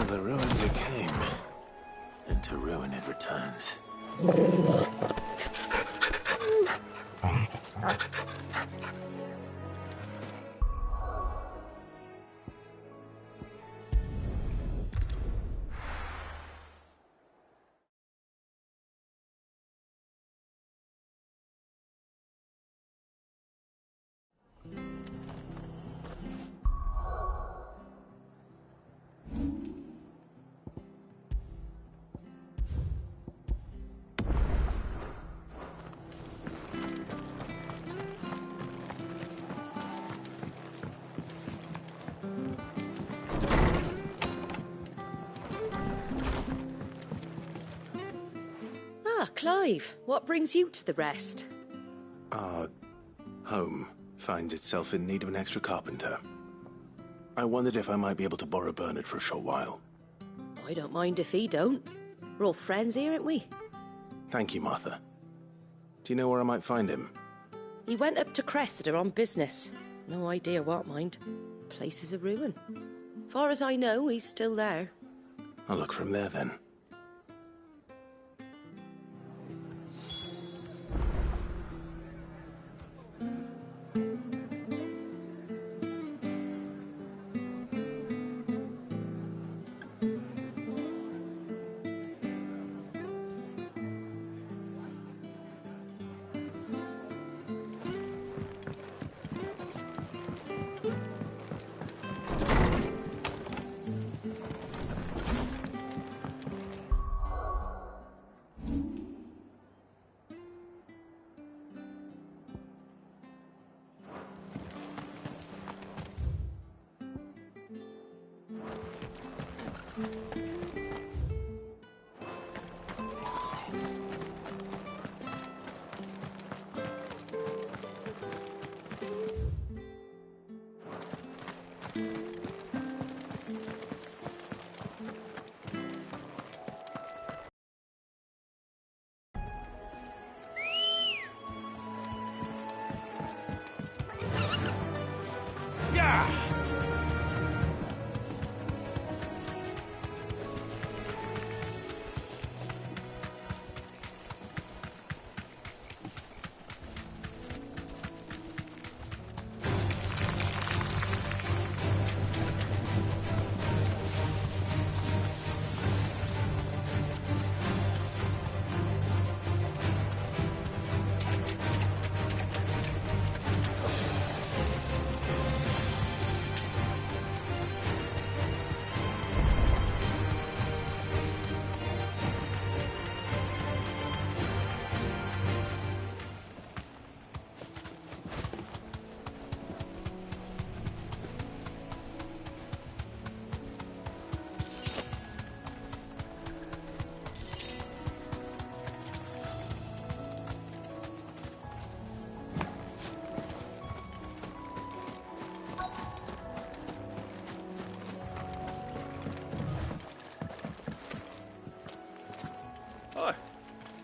From the ruins it came, and to ruin it returns. Clive, what brings you to the rest? Our home finds itself in need of an extra carpenter. I wondered if I might be able to borrow Bernard for a short while. I don't mind if he don't. We're all friends here, aren't we? Thank you, Martha. Do you know where I might find him? He went up to Cressida on business. No idea what, mind. Place is a ruin. Far as I know, he's still there. I'll look for him there, then.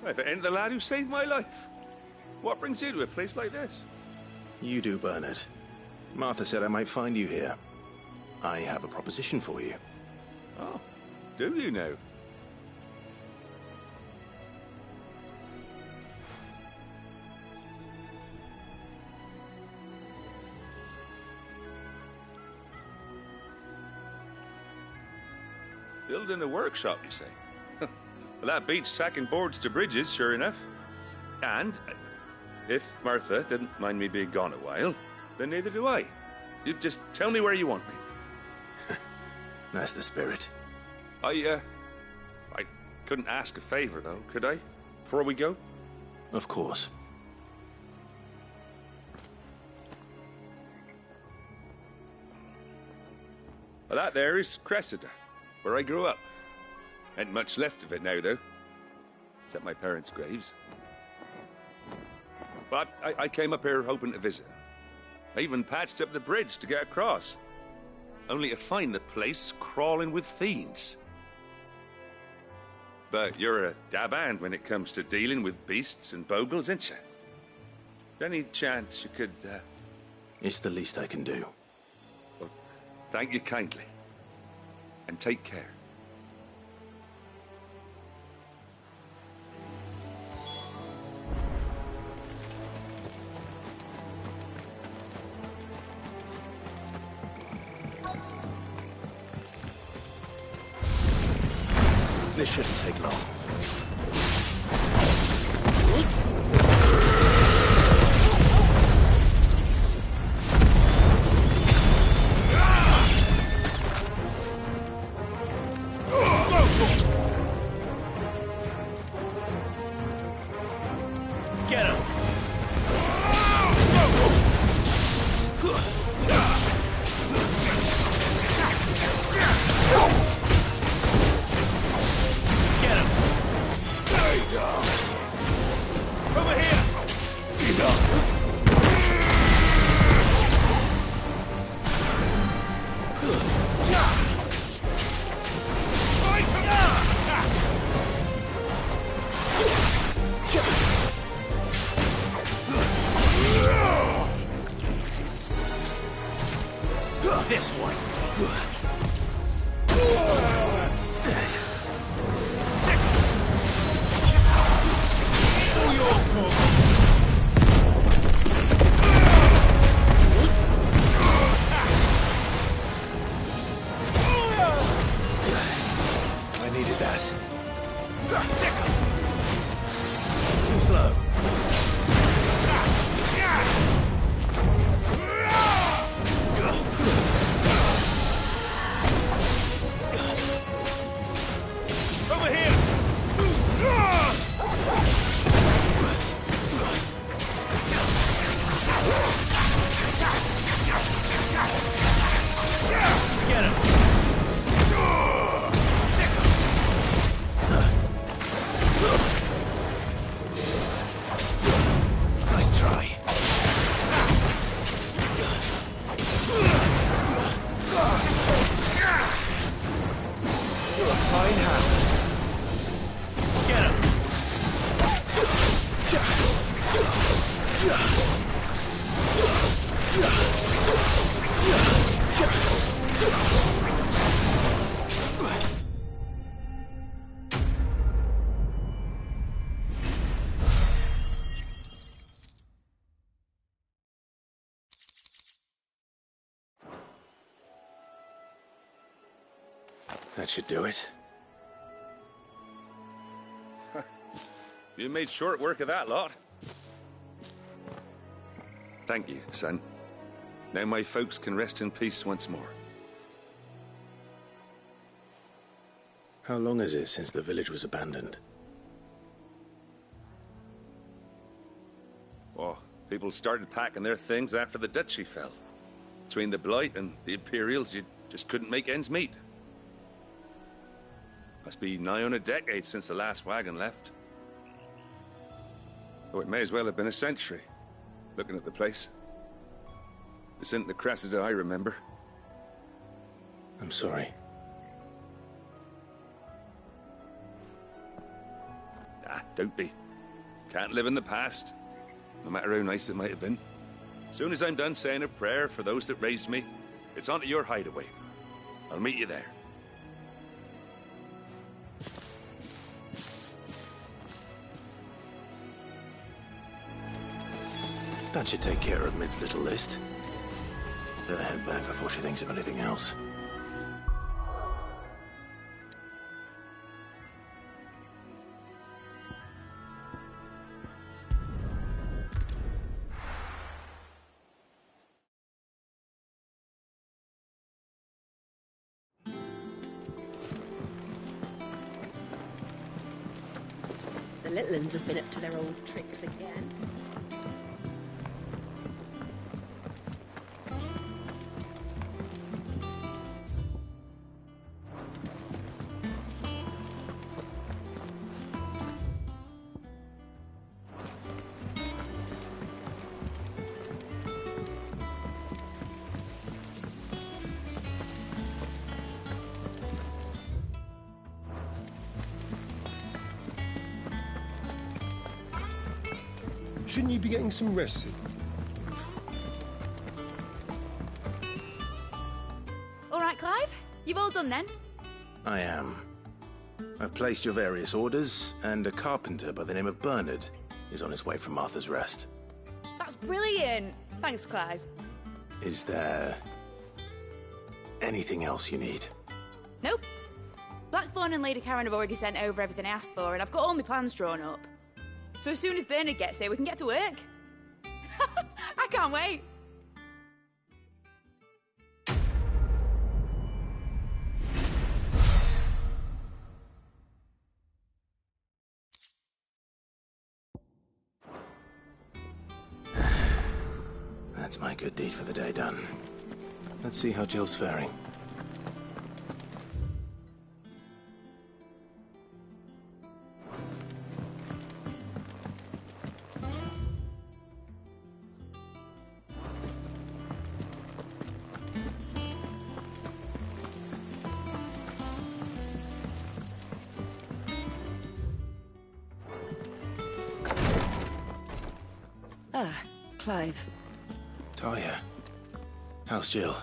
If it ain't the lad who saved my life. What brings you to a place like this? You do, Bernard. Martha said I might find you here. I have a proposition for you. Oh, do you now? Building a workshop, you say? Well, that beats tacking boards to bridges, sure enough. And if Martha didn't mind me being gone a while, then neither do I. You just tell me where you want me. That's the spirit. I couldn't ask a favor, though, could I? Before we go? Of course. Well, that there is Cressida, where I grew up. Ain't much left of it now, though. Except my parents' graves. But I came up here hoping to visit. I even patched up the bridge to get across. Only to find the place crawling with fiends. But you're a dab hand when it comes to dealing with beasts and bogles, ain't you? Any chance you could, It's the least I can do. Well, thank you kindly. And take care. This shouldn't take long. Get him! Get him! Stay down! Over here! Fight him now! This one. All yours, Torvald. I needed that. Too slow. Over here! Get him! Nice try. You're a fine hand. Get him! That should do it. You made short work of that lot. Thank you, son. Now my folks can rest in peace once more. How long is it since the village was abandoned? Oh, people started packing their things after the duchy fell. Between the Blight and the Imperials, you just couldn't make ends meet. Must be nigh on a decade since the last wagon left. Oh, it may as well have been a century, looking at the place. This isn't the Cressida I remember. I'm sorry. Ah, don't be. Can't live in the past, no matter how nice it might have been. Soon as I'm done saying a prayer for those that raised me, it's on to your hideaway. I'll meet you there. That should take care of Mid's little list. Better head back before she thinks of anything else. The little uns have been up to their old tricks again. Shouldn't you be getting some rest? All right, Clive? You've all done then? I am. I've placed your various orders, and a carpenter by the name of Bernard is on his way from Martha's Rest. That's brilliant. Thanks, Clive. Is there anything else you need? Nope. Blackthorn and Lady Karen have already sent over everything I asked for, and I've got all my plans drawn up. So as soon as Bernard gets here, we can get to work. I can't wait. That's my good deed for the day done. Let's see how Jill's faring. Clive. Talia. How's Jill?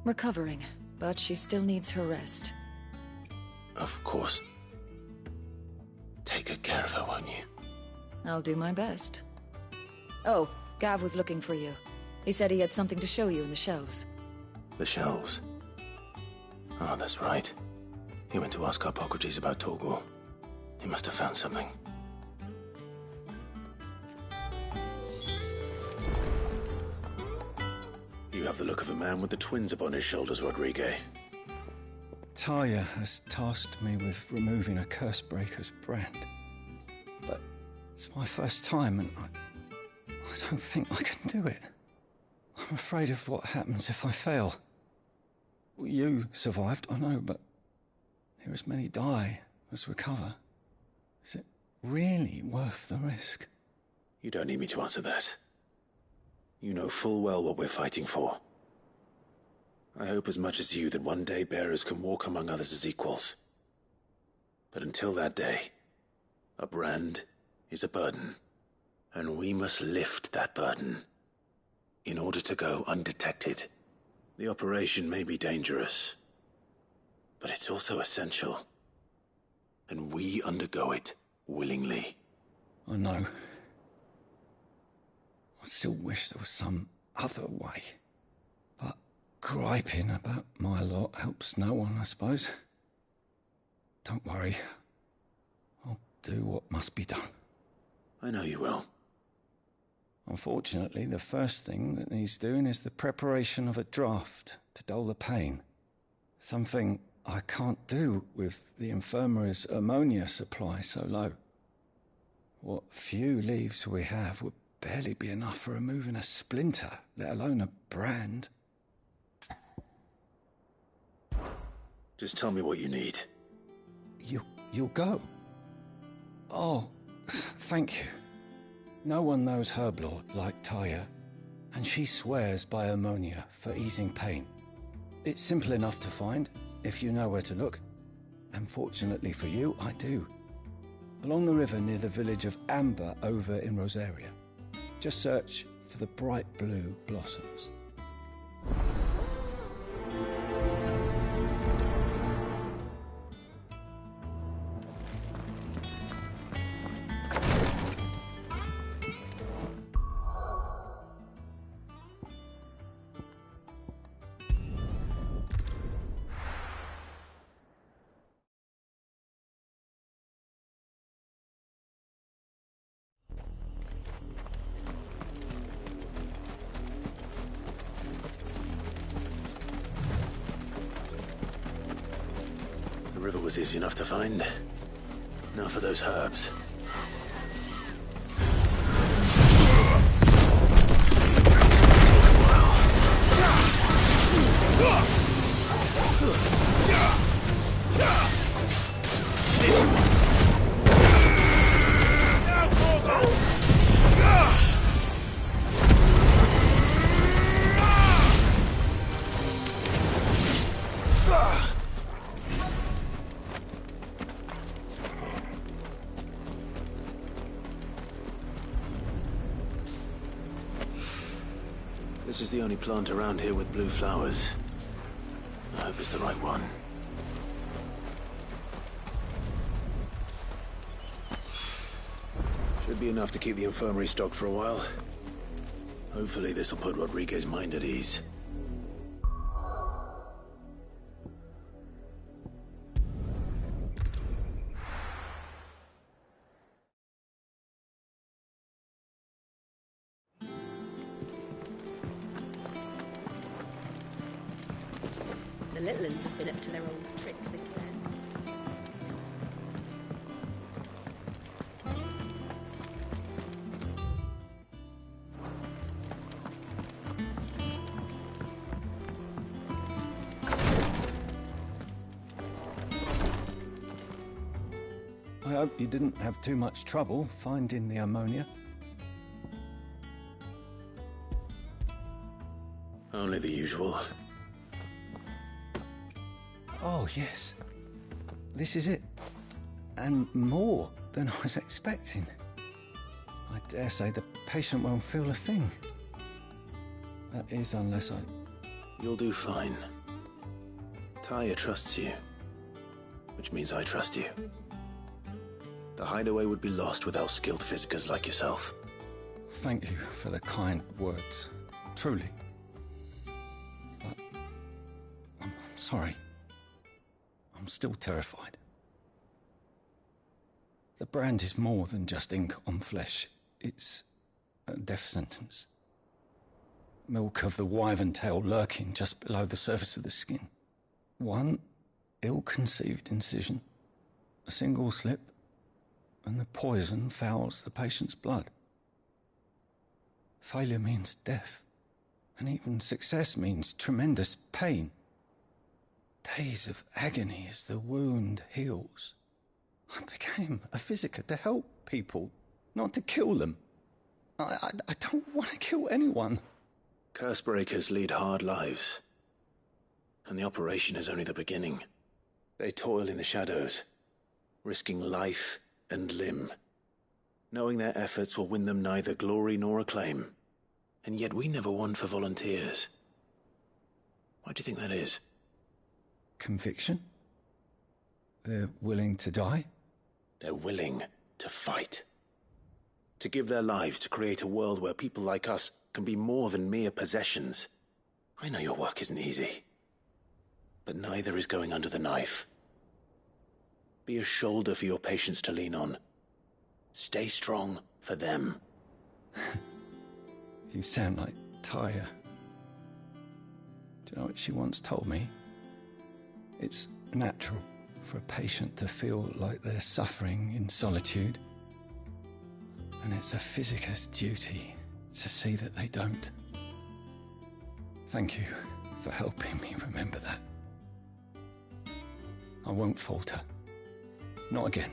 Recovering, but she still needs her rest. Of course. Take good care of her, won't you? I'll do my best. Oh, Gav was looking for you. He said he had something to show you in the shelves. The shelves? Oh, that's right. He went to ask Hippocrates about Torgor. He must have found something. You have the look of a man with the twins upon his shoulders, Rodrigue. Talia has tasked me with removing a Cursebreaker's brand. But it's my first time, and I don't think I can do it. I'm afraid of what happens if I fail. You survived, I know, but near as many die as recover. Is it really worth the risk? You don't need me to answer that. You know full well what we're fighting for. I hope as much as you that one day bearers can walk among others as equals. But until that day, a brand is a burden, and we must lift that burden in order to go undetected. The operation may be dangerous, but it's also essential, and we undergo it willingly. I know. I still wish there was some other way. But griping about my lot helps no one, I suppose. Don't worry. I'll do what must be done. I know you will. Unfortunately, the first thing that needs doing is the preparation of a draft to dull the pain. Something I can't do with the infirmary's ammonia supply so low. What few leaves we have would barely be enough for removing a splinter, let alone a brand. Just tell me what you need. You'll go? Oh, thank you. No one knows Herb Lord like Talia, and she swears by ammonia for easing pain. It's simple enough to find, if you know where to look. And fortunately for you, I do. Along the river near the village of Amber over in Rosaria. Just search for the bright blue blossoms. The river was easy enough to find. Now for those herbs. This is the only plant around here with blue flowers. I hope it's the right one. Should be enough to keep the infirmary stocked for a while. Hopefully this will put Rodriguez's mind at ease. the little ones have been up to their old tricks again. I hope you didn't have too much trouble finding the ammonia. Only the usual. Oh, yes. This is it. And more than I was expecting. I dare say the patient won't feel a thing. That is, unless I... You'll do fine. Tyre trusts you, which means I trust you. The hideaway would be lost without skilled physicers like yourself. Thank you for the kind words. Truly. But I'm sorry. I'm still terrified. The brand is more than just ink on flesh. It's a death sentence. Milk of the wyvern tail lurking just below the surface of the skin. One ill-conceived incision, a single slip, and the poison fouls the patient's blood. Failure means death, and even success means tremendous pain. Days of agony as the wound heals. I became a physiker to help people, not to kill them. I don't want to kill anyone. Cursebreakers lead hard lives, and the operation is only the beginning. They toil in the shadows, risking life and limb, knowing their efforts will win them neither glory nor acclaim. And yet we never won for volunteers. Why do you think that is? Conviction? They're willing to die? They're willing to fight. To give their lives to create a world where people like us can be more than mere possessions. I know your work isn't easy, but neither is going under the knife. Be a shoulder for your patients to lean on. Stay strong for them. You sound like Tyre. Do you know what she once told me? It's natural for a patient to feel like they're suffering in solitude. And it's a physiker's duty to see that they don't. Thank you for helping me remember that. I won't falter. Not again.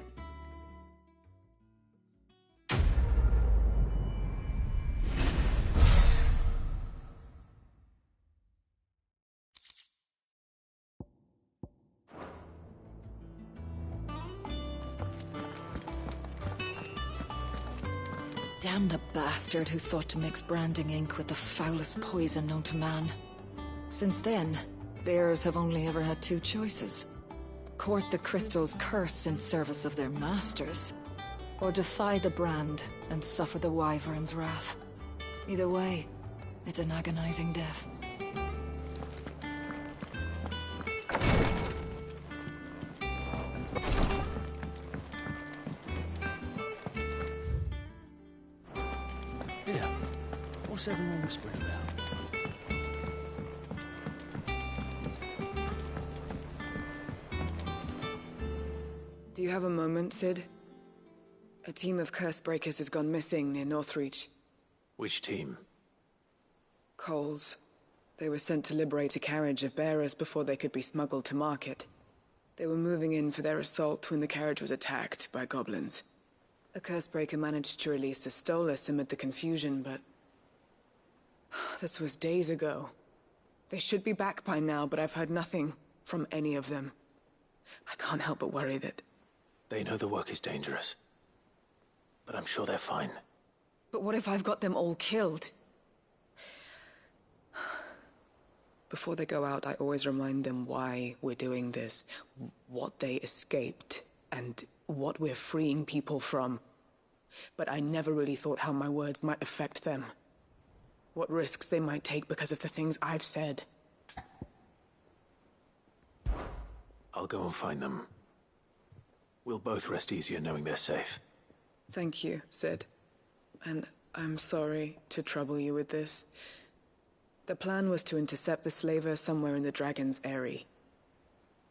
Damn the bastard who thought to mix branding ink with the foulest poison known to man. Since then, bearers have only ever had two choices. Court the crystal's curse in service of their masters, or defy the brand and suffer the wyvern's wrath. Either way, it's an agonizing death. Yeah, what's everyone whispering about? Do you have a moment, Sid? A team of Cursebreakers has gone missing near Northreach. Which team? Coles. They were sent to liberate a carriage of bearers before they could be smuggled to market. They were moving in for their assault when the carriage was attacked by goblins. A Cursebreaker managed to release a Stolas amid the confusion, but... this was days ago. They should be back by now, but I've heard nothing from any of them. I can't help but worry that... They know the work is dangerous, but I'm sure they're fine. But what if I've got them all killed? Before they go out, I always remind them why we're doing this, what they escaped, and what we're freeing people from. But I never really thought how my words might affect them. What risks they might take because of the things I've said. I'll go and find them. We'll both rest easier knowing they're safe. Thank you, Sid. And I'm sorry to trouble you with this. The plan was to intercept the slaver somewhere in the Dragon's Eyrie.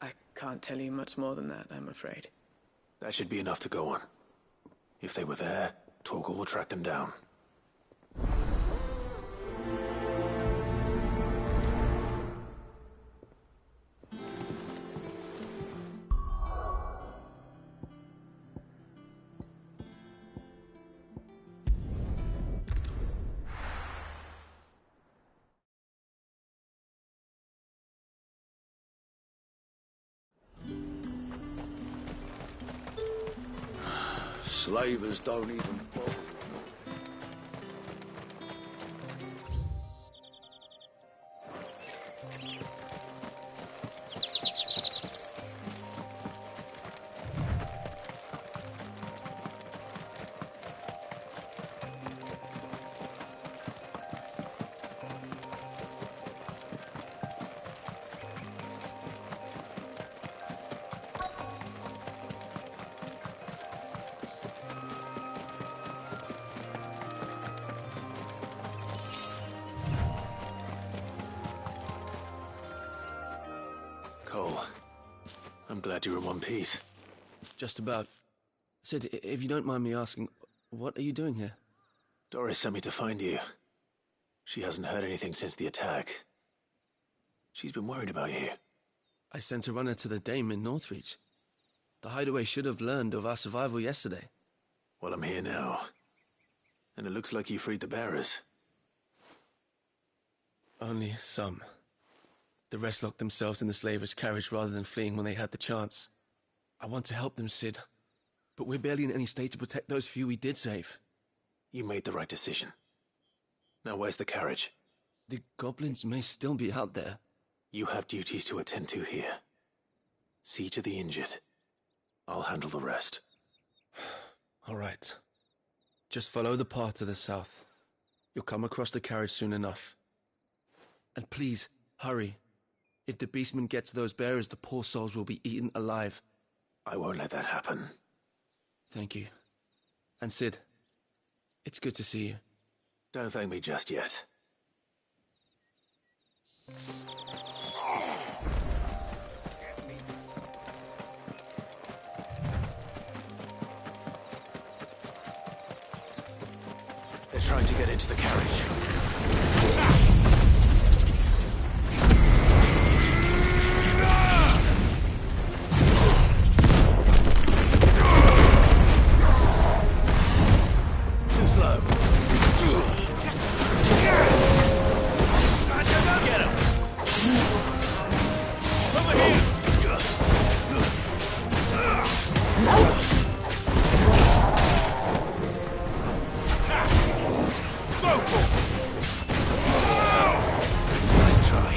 I can't tell you much more than that, I'm afraid. That should be enough to go on. If they were there, Torgal will track them down. Slavers don't even bother. Cole, I'm glad you're in one piece. Just about. Sid, if you don't mind me asking, what are you doing here? Doris sent me to find you. She hasn't heard anything since the attack. She's been worried about you. I sent a runner to the Dame in Northreach. The hideaway should have learned of our survival yesterday. Well, I'm here now. And it looks like you freed the bearers. Only some. The rest locked themselves in the slavers' carriage rather than fleeing when they had the chance. I want to help them, Sid. But we're barely in any state to protect those few we did save. You made the right decision. Now where's the carriage? The goblins may still be out there. You have duties to attend to here. See to the injured. I'll handle the rest. All right. Just follow the path to the south. You'll come across the carriage soon enough. And please, hurry. If the beastmen get to those bearers, the poor souls will be eaten alive. I won't let that happen. Thank you. And Sid, it's good to see you. Don't thank me just yet. They're trying to get into the carriage. Too slow. Get him! Over here! Nice try.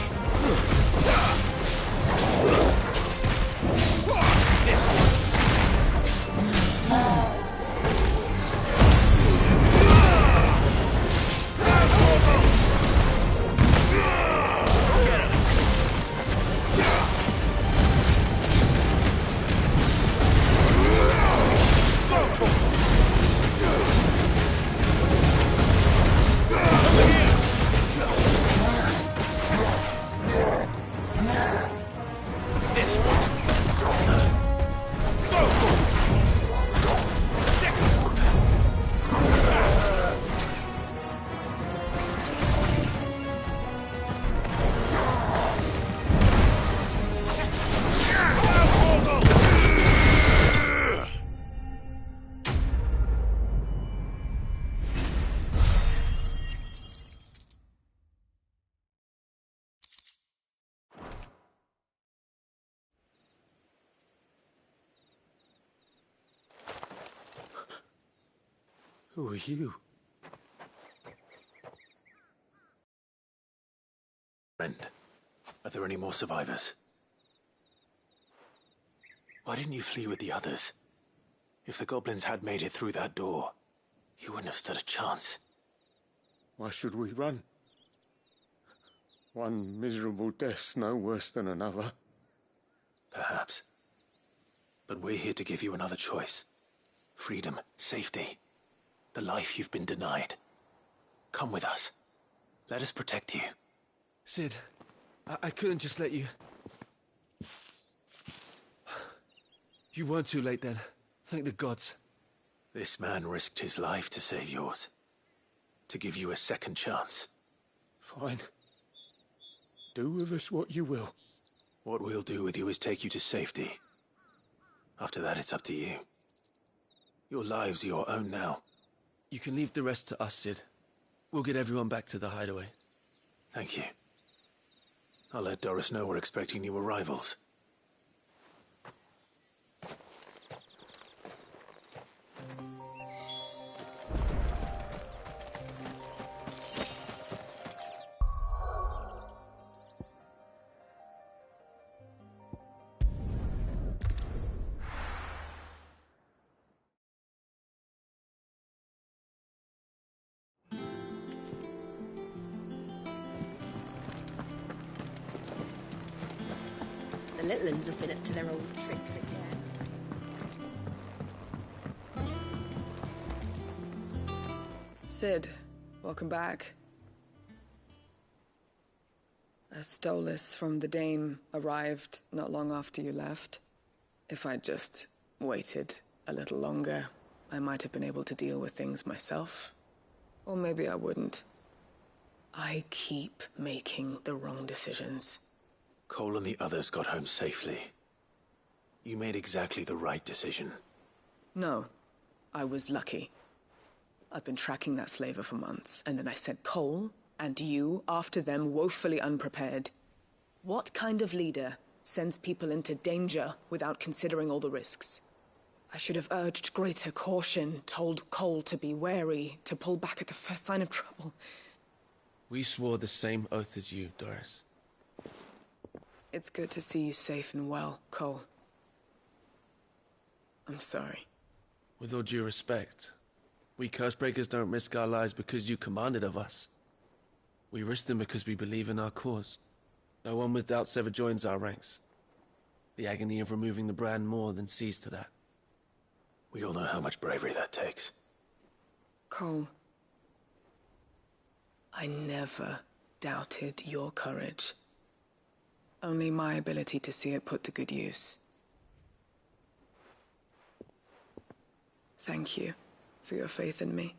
This one. Who are you? Friend, are there any more survivors? Why didn't you flee with the others? If the goblins had made it through that door, you wouldn't have stood a chance. Why should we run? One miserable death's no worse than another. Perhaps. But we're here to give you another choice. Freedom, safety, the life you've been denied. Come with us. Let us protect you. Sid, I couldn't just let you... You weren't too late then. Thank the gods. This man risked his life to save yours. To give you a second chance. Fine. Do with us what you will. What we'll do with you is take you to safety. After that, it's up to you. Your lives are your own now. You can leave the rest to us, Sid. We'll get everyone back to the hideaway. Thank you. I'll let Doris know we're expecting new arrivals. The little uns have been up to their old tricks again. Sid, welcome back. A Stolas from the Dame arrived not long after you left. If I'd just waited a little longer, I might have been able to deal with things myself. Or maybe I wouldn't. I keep making the wrong decisions. Cole and the others got home safely. You made exactly the right decision. No, I was lucky. I've been tracking that slaver for months, and then I sent Cole and you after them, woefully unprepared. What kind of leader sends people into danger without considering all the risks? I should have urged greater caution, told Cole to be wary, to pull back at the first sign of trouble. We swore the same oath as you, Doris. It's good to see you safe and well, Cole. I'm sorry. With all due respect, we Cursebreakers don't risk our lives because you commanded of us. We risk them because we believe in our cause. No one with doubts ever joins our ranks. The agony of removing the brand more than sees to that. We all know how much bravery that takes. Cole, I never doubted your courage. Only my ability to see it put to good use. Thank you for your faith in me.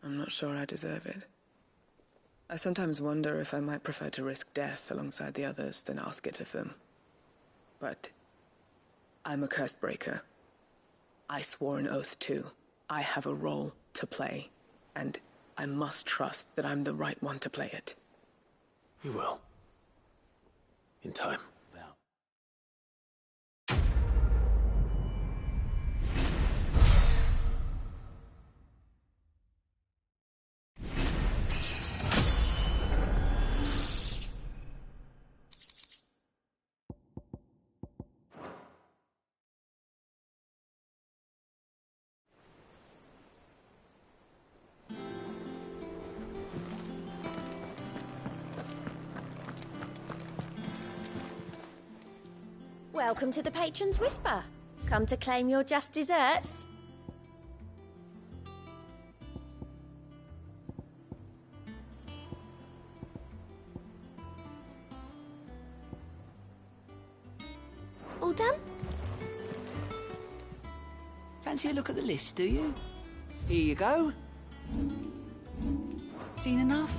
I'm not sure I deserve it. I sometimes wonder if I might prefer to risk death alongside the others than ask it of them. But I'm a Cursebreaker. I swore an oath too. I have a role to play, and I must trust that I'm the right one to play it. You will. In time. Welcome to the Patron's Whisper. Come to claim your just desserts? All done? Fancy a look at the list, do you? Here you go. Seen enough?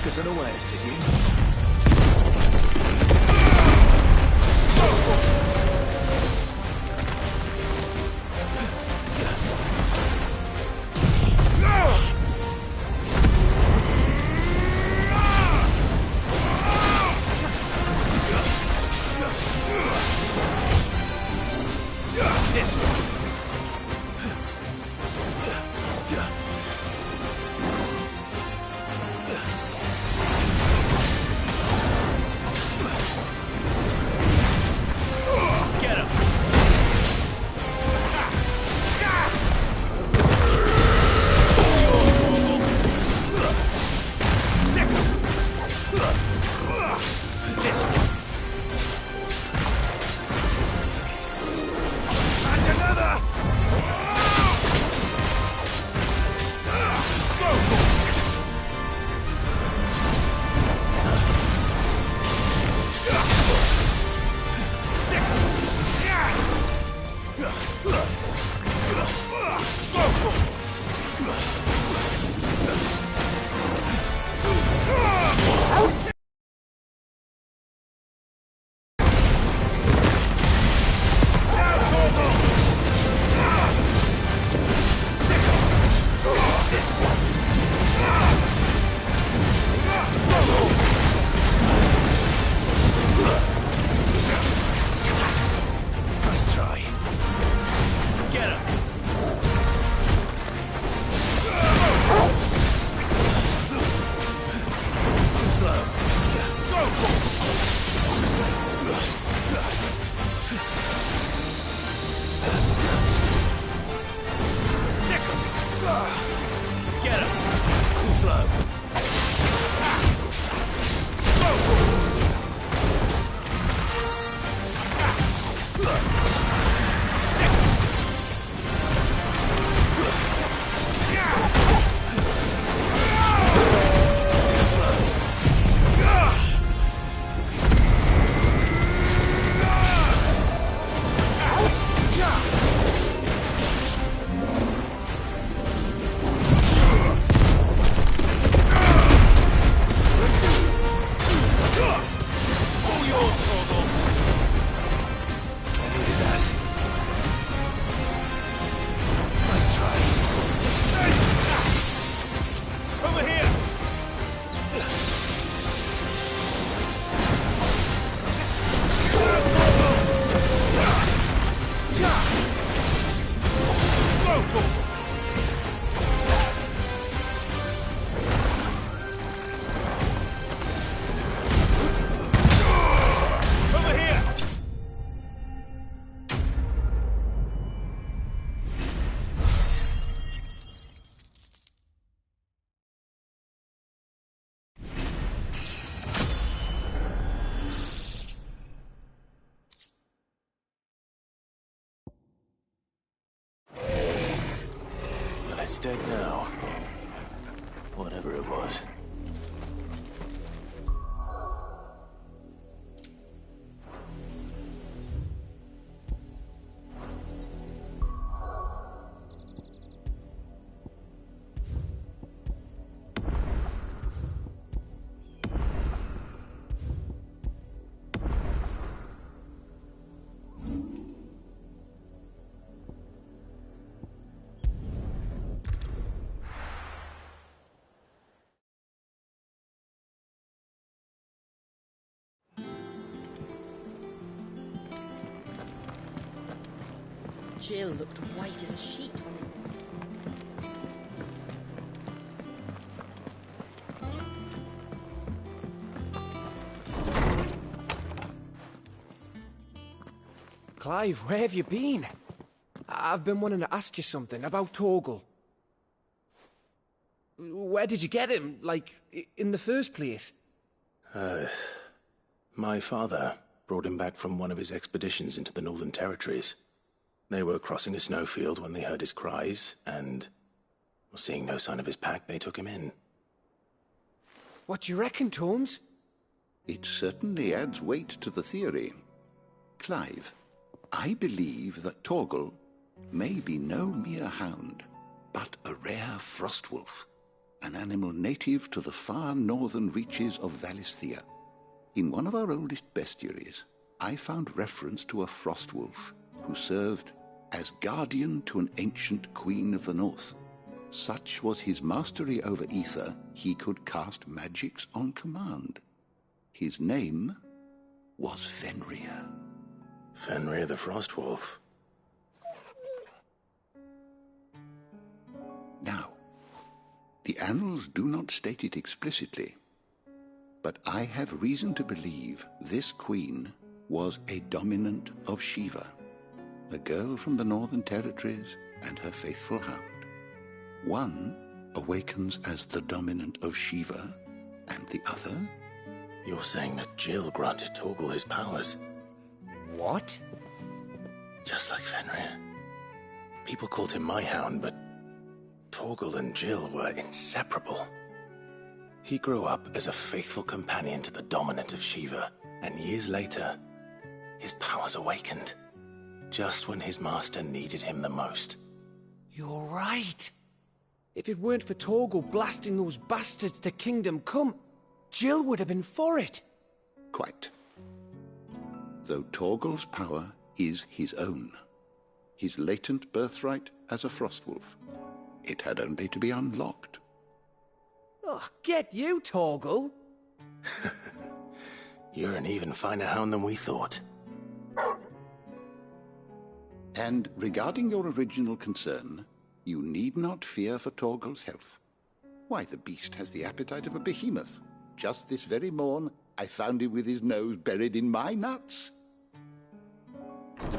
Took us unawares, did you? This one. Get him. This one. And another. Nice try. Get him. Slow. Get him. Too slow. All yours, Torgal. I needed that. Nice try. Over here. Go, Torgal. Over here! Well, it's dead now. Whatever it was. Jill looked white as a sheet when Clive, where have you been? I've been wanting to ask you something about Torgal. Where did you get him, like, in the first place? My father brought him back from one of his expeditions into the Northern Territories. They were crossing a snowfield when they heard his cries, and, seeing no sign of his pack, they took him in. What do you reckon, Tomes? It certainly adds weight to the theory. Clive, I believe that Torgal may be no mere hound, but a rare frostwolf. an animal native to the far northern reaches of Valisthea. In one of our oldest bestiaries, I found reference to a frostwolf who served as guardian to an ancient queen of the north. Such was his mastery over ether, he could cast magics on command. His name was Fenrir. Fenrir the Frostwolf. Now, the annals do not state it explicitly, but I have reason to believe this queen was a dominant of Shiva, a girl from the Northern Territories and her faithful hound. One awakens as the dominant of Shiva, and the other? You're saying that Jill granted Torgal his powers? What? Just like Fenrir. People called him my hound, but Torgal and Jill were inseparable. He grew up as a faithful companion to the dominant of Shiva, and years later, his powers awakened, just when his master needed him the most. You're right. If it weren't for Torgal blasting those bastards to Kingdom Come, Jill would have been for it. Quite. Though Torgal's power is his own, his latent birthright as a Frostwolf. It had only to be unlocked. Oh, get you, Torgal! You're an even finer hound than we thought. And regarding your original concern, you need not fear for Torgal's health. Why, the beast has the appetite of a behemoth. Just this very morn, I found him with his nose buried in my nuts. There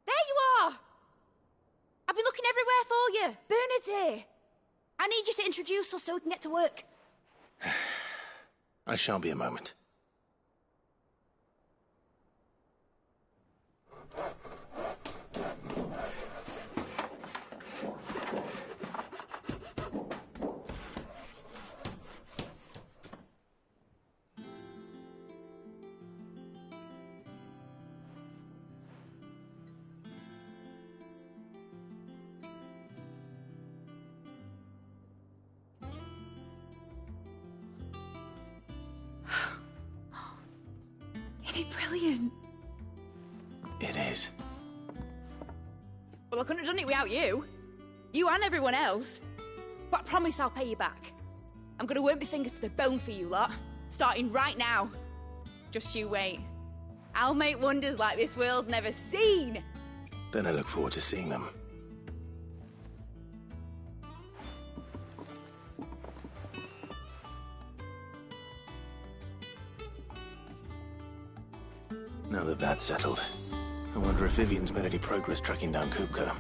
you are! I've been looking everywhere for you. Bernard's here. I need you to introduce us so we can get to work. I shall be a moment. Brilliant. It is. Well, I couldn't have done it without you. You and everyone else. But I promise I'll pay you back. I'm gonna work my fingers to the bone for you lot, starting right now. Just you wait. I'll make wonders like this world's never seen. Then I look forward to seeing them. Now that that's settled, I wonder if Vivian's made any progress tracking down Kupka.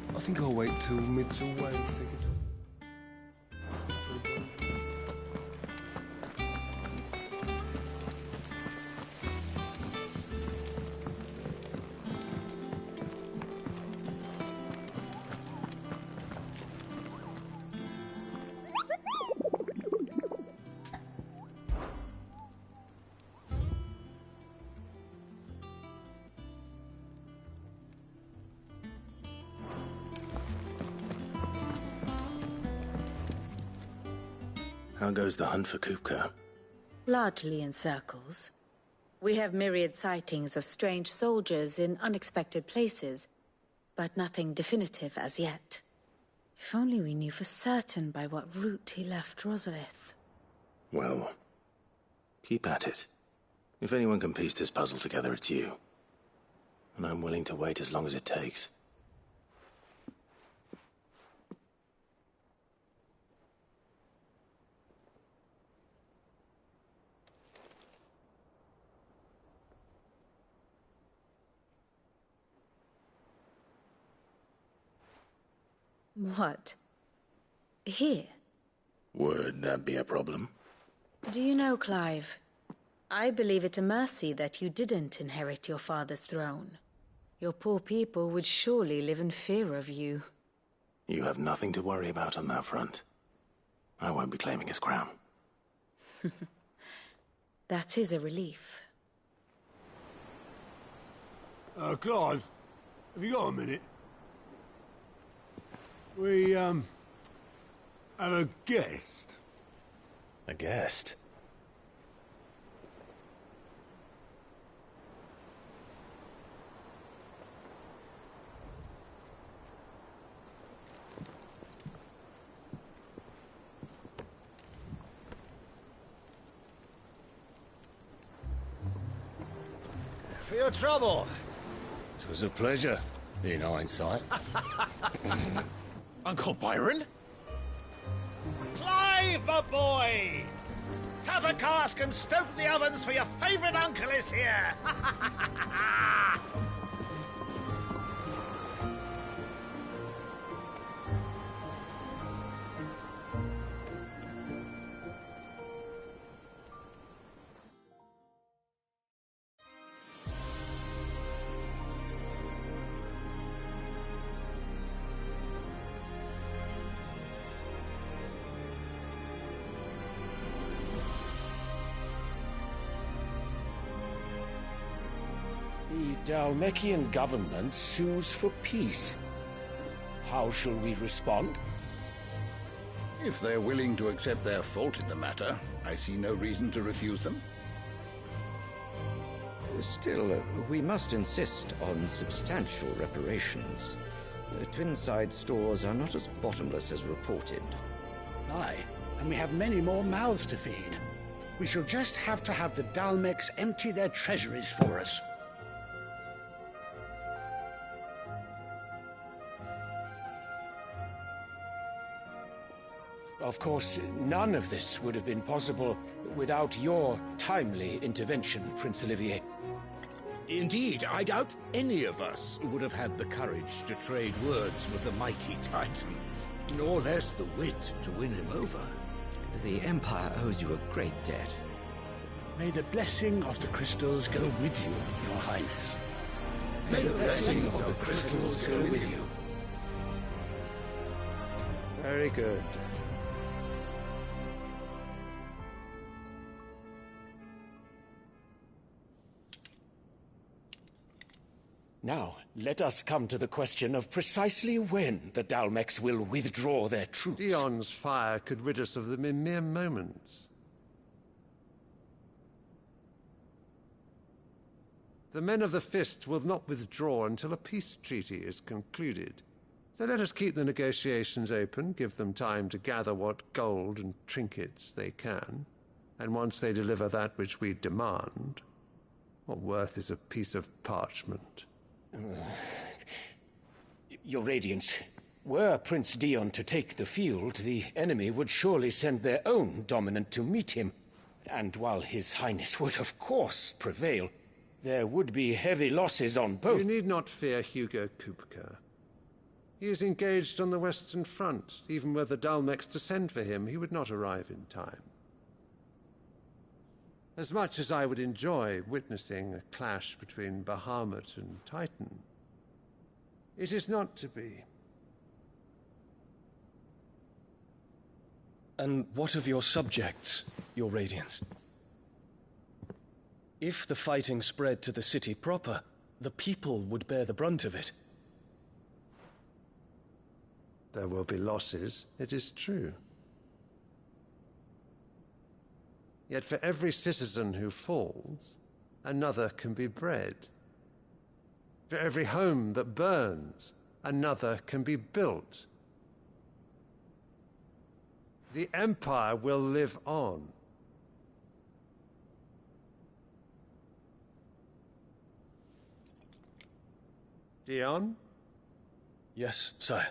I think I'll wait till mid's away to take it. How goes the hunt for Kupka? Largely in circles. We have myriad sightings of strange soldiers in unexpected places, but nothing definitive as yet. If only we knew for certain by what route he left Rosalith. Well, keep at it. If anyone can piece this puzzle together, it's you. And I'm willing to wait as long as it takes. What? Here? Would that be a problem? Do you know, Clive? I believe it a mercy that you didn't inherit your father's throne. Your poor people would surely live in fear of you. You have nothing to worry about on that front. I won't be claiming his crown. That is a relief. Clive, have you got a minute? We, have a guest. A guest? For your trouble. It was a pleasure, in hindsight. Uncle Byron? Clive, my boy! Tap a cask and stoke the ovens, for your favourite uncle is here! The Dalmekian government sues for peace. How shall we respond? If they're willing to accept their fault in the matter, I see no reason to refuse them. Still, we must insist on substantial reparations. The Twinside stores are not as bottomless as reported. Aye, and we have many more mouths to feed. We shall just have to have the Dalmecs empty their treasuries for us. Of course, none of this would have been possible without your timely intervention, Prince Olivier. Indeed, I doubt any of us would have had the courage to trade words with the mighty Titan, nor less the wit to win him over. The Empire owes you a great debt. May the blessing of the crystals go with you, Your Highness. May the blessing of the crystals go with you. Very good. Now, let us come to the question of precisely when the Dalmecs will withdraw their troops. Dion's fire could rid us of them in mere moments. The men of the Fist will not withdraw until a peace treaty is concluded. So let us keep the negotiations open, give them time to gather what gold and trinkets they can, and once they deliver that which we demand, what worth is a piece of parchment? Your Radiance, were Prince Dion to take the field, the enemy would surely send their own dominant to meet him. And while His Highness would of course prevail, there would be heavy losses on both. You need not fear Hugo Kupka. He is engaged on the Western Front. Even were the Dalmecs to send for him, he would not arrive in time. As much as I would enjoy witnessing a clash between Bahamut and Titan, it is not to be. And what of your subjects, Your Radiance? If the fighting spread to the city proper, the people would bear the brunt of it. There will be losses, it is true. Yet for every citizen who falls, another can be bred. For every home that burns, another can be built. The Empire will live on. Dion? Yes, sire.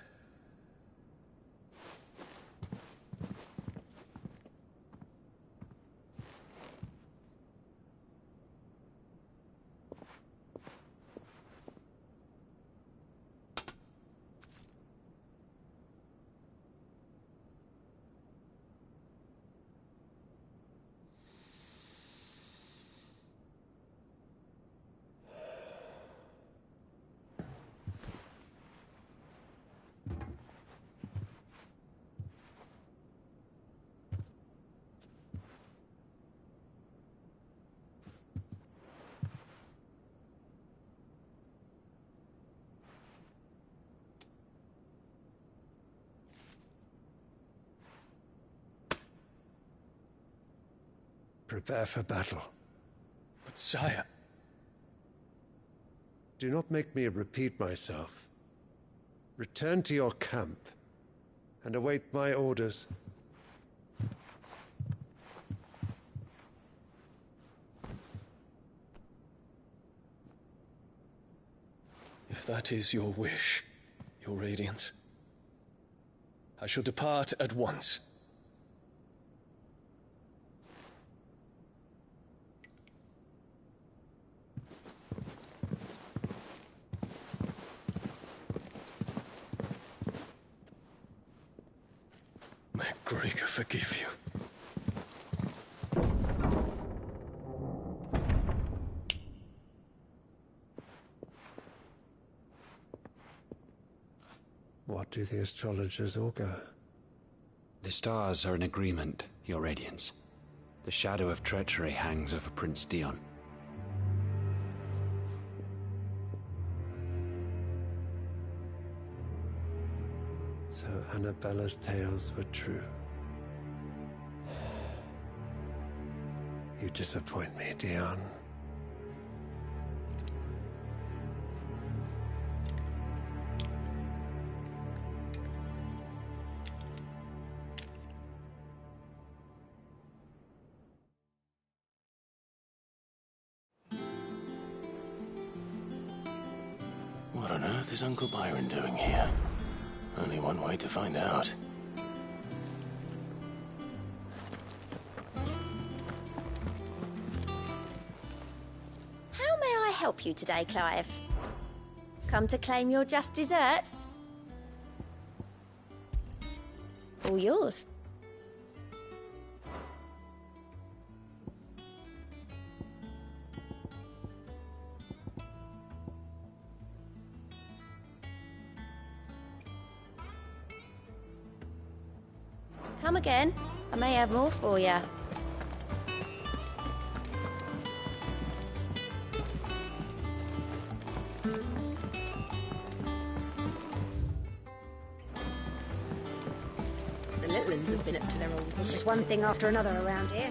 prepare for battle. But sire... Do not make me repeat myself. Return to your camp and await my orders. If that is your wish, Your Radiance, I shall depart at once. May Gregor forgive you. What do the astrologers augur? The stars are in agreement, Your Radiance. The shadow of treachery hangs over Prince Dion. So Annabella's tales were true. You disappoint me, Dion. What on earth is Uncle Byron doing here? Only one way to find out. How may I help you today, Clive? Come to claim your just desserts? All yours. Come again. I may have more for you. The little ones have been up to their old... It's just one thing after another around here.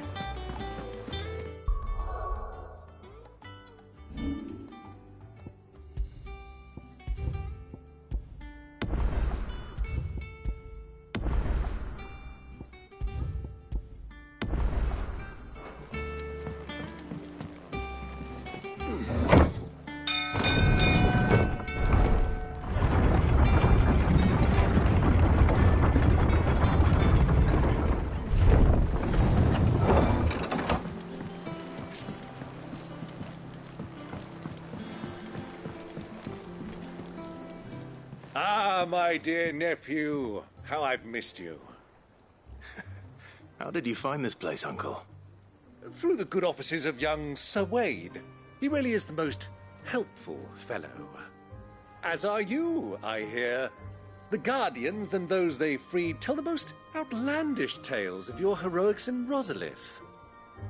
Ah, my dear nephew, how I've missed you. How did you find this place, Uncle? Through the good offices of young Sir Wade. He really is the most helpful fellow. As are you, I hear. The Guardians and those they freed tell the most outlandish tales of your heroics in Rosalith.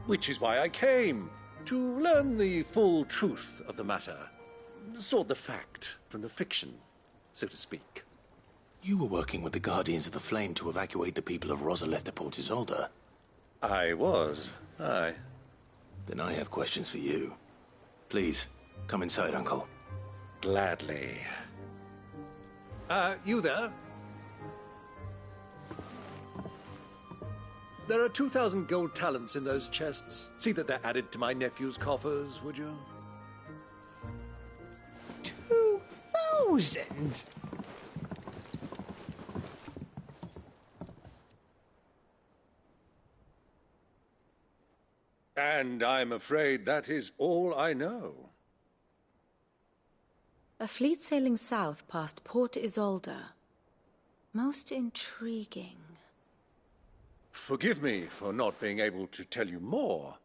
Which is why I came, to learn the full truth of the matter. Sort the fact from the fiction, so to speak. You were working with the Guardians of the Flame to evacuate the people of Rosalith to Port Isolde. I was, aye. Then I have questions for you. Please, come inside, Uncle. Gladly. You there? There are 2,000 gold talents in those chests. See that they're added to my nephew's coffers, would you? 2,000? And I'm afraid that is all I know. A fleet sailing south past Port Isolde. Most intriguing. Forgive me for not being able to tell you more.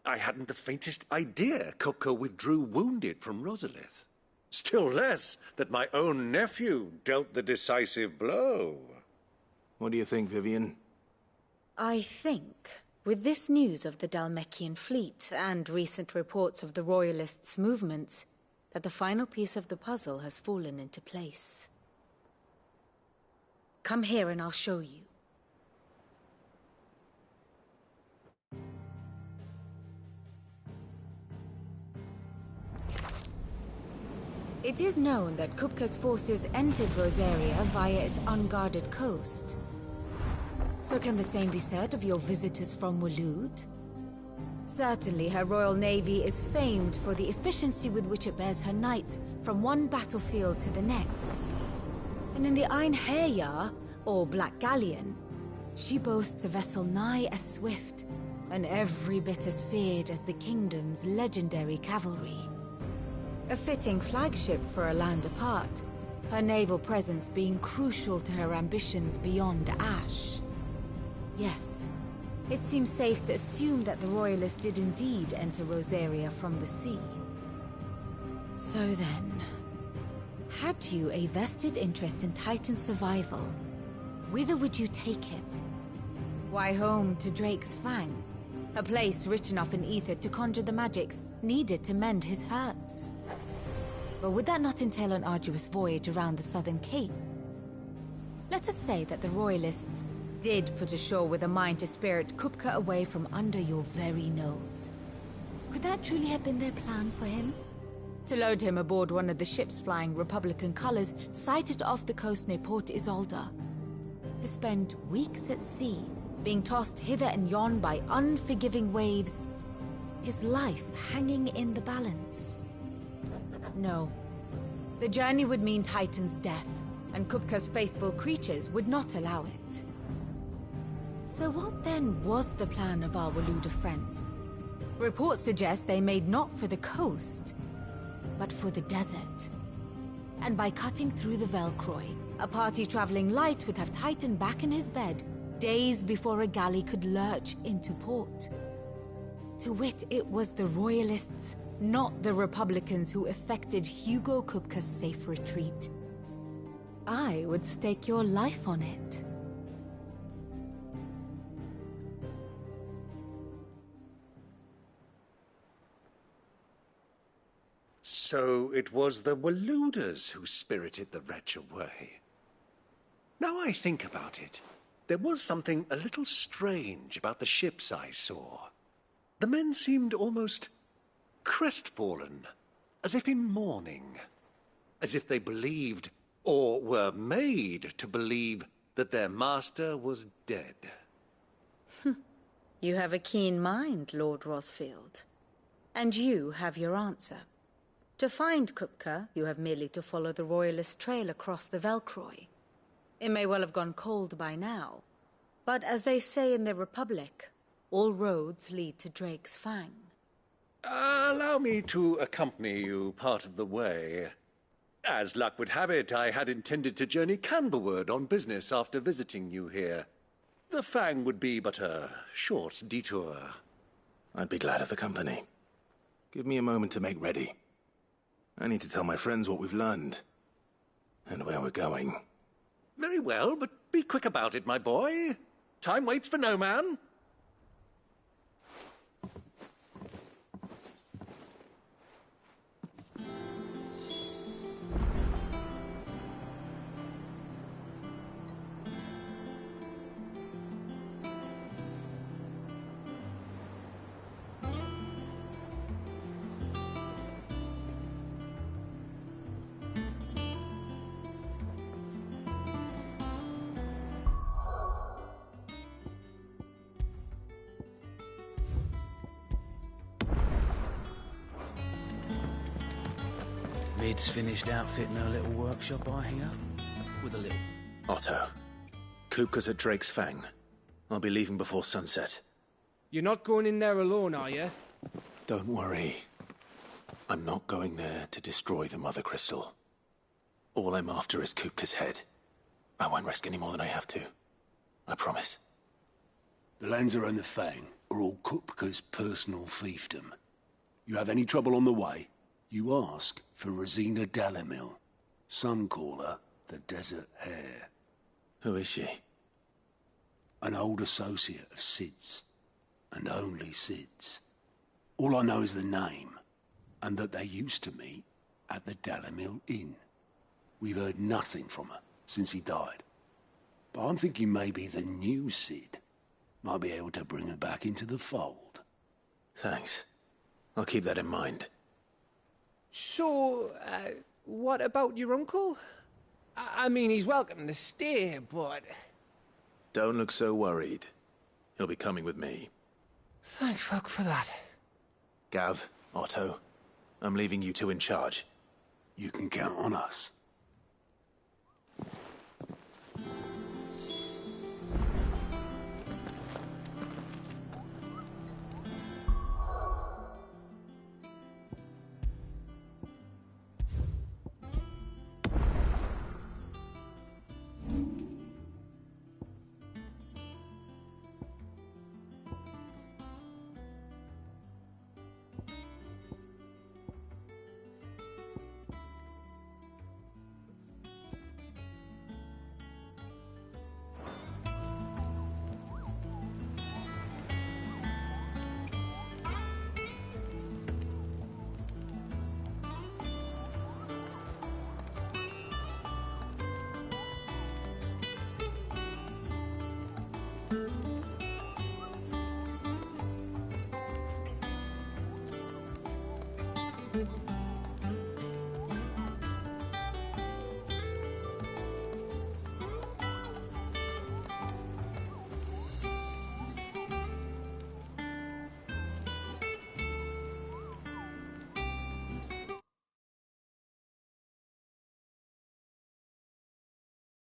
I hadn't the faintest idea Kopko withdrew wounded from Rosalith. Still less that my own nephew dealt the decisive blow. What do you think, Vivian? I think, with this news of the Dhalmekian fleet and recent reports of the Royalists' movements, that the final piece of the puzzle has fallen into place. Come here and I'll show you. It is known that Kupka's forces entered Rosaria via its unguarded coast. So can the same be said of your visitors from Waloed? Certainly, her royal navy is famed for the efficiency with which it bears her knights from one battlefield to the next. And in the Einherjar, or Black Galleon, she boasts a vessel nigh as swift, and every bit as feared as the kingdom's legendary cavalry. A fitting flagship for a land apart, her naval presence being crucial to her ambitions beyond Ash. Yes, it seems safe to assume that the Royalists did indeed enter Rosaria from the sea. So then, had you a vested interest in Titan's survival, whither would you take him? Why, home to Drake's Fang, a place rich enough in ether to conjure the magics needed to mend his hurts. But would that not entail an arduous voyage around the southern cape? Let us say that the Royalists did put ashore with a mind to spirit Kupka away from under your very nose. Could that truly have been their plan for him? To load him aboard one of the ships flying Republican colors sighted off the coast near Port Isolde? To spend weeks at sea, being tossed hither and yon by unforgiving waves, his life hanging in the balance? No. The journey would mean Titan's death, and Kupka's faithful creatures would not allow it. So what then was the plan of our Waloed friends? Reports suggest they made not for the coast, but for the desert. And by cutting through the Velcroy, a party traveling light would have Titan back in his bed days before a galley could lurch into port. To wit, it was the Royalists, not the Republicans, who effected Hugo Kupka's safe retreat. I would stake your life on it. So it was the Waloeders who spirited the wretch away. Now I think about it, there was something a little strange about the ships I saw. The men seemed almost crestfallen, as if in mourning, as if they believed, or were made to believe, that their master was dead. You have a keen mind, Lord Rosfield. And you have your answer. To find Kupka, you have merely to follow the Royalist trail across the Velcroy. It may well have gone cold by now, but as they say in the Republic, all roads lead to Drake's Fang. Allow me to accompany you part of the way. As luck would have it, I had intended to journey Canberward on business after visiting you here. The Fang would be but a short detour. I'd be glad of the company. Give me a moment to make ready. I need to tell my friends what we've learned, and where we're going. Very well, but be quick about it, my boy. Time waits for no man. Lid's finished outfitting her little workshop, I hear. With a little... Otto, Kupka's at Drake's Fang. I'll be leaving before sunset. You're not going in there alone, are you? Don't worry. I'm not going there to destroy the Mother Crystal. All I'm after is Kupka's head. I won't risk any more than I have to. I promise. The lands around the Fang are all Kupka's personal fiefdom. You have any trouble on the way, you ask for Rosina Dalimil. Some call her the Desert Hare. Who is she? An old associate of Sid's, and only Sid's. All I know is the name, and that they used to meet at the Dalimil Inn. We've heard nothing from her since he died. But I'm thinking maybe the new Sid might be able to bring her back into the fold. Thanks. I'll keep that in mind. So, What about your uncle? I mean, he's welcome to stay, but... Don't look so worried. He'll be coming with me. Thank fuck for that. Gav, Otto, I'm leaving you two in charge. You can count on us.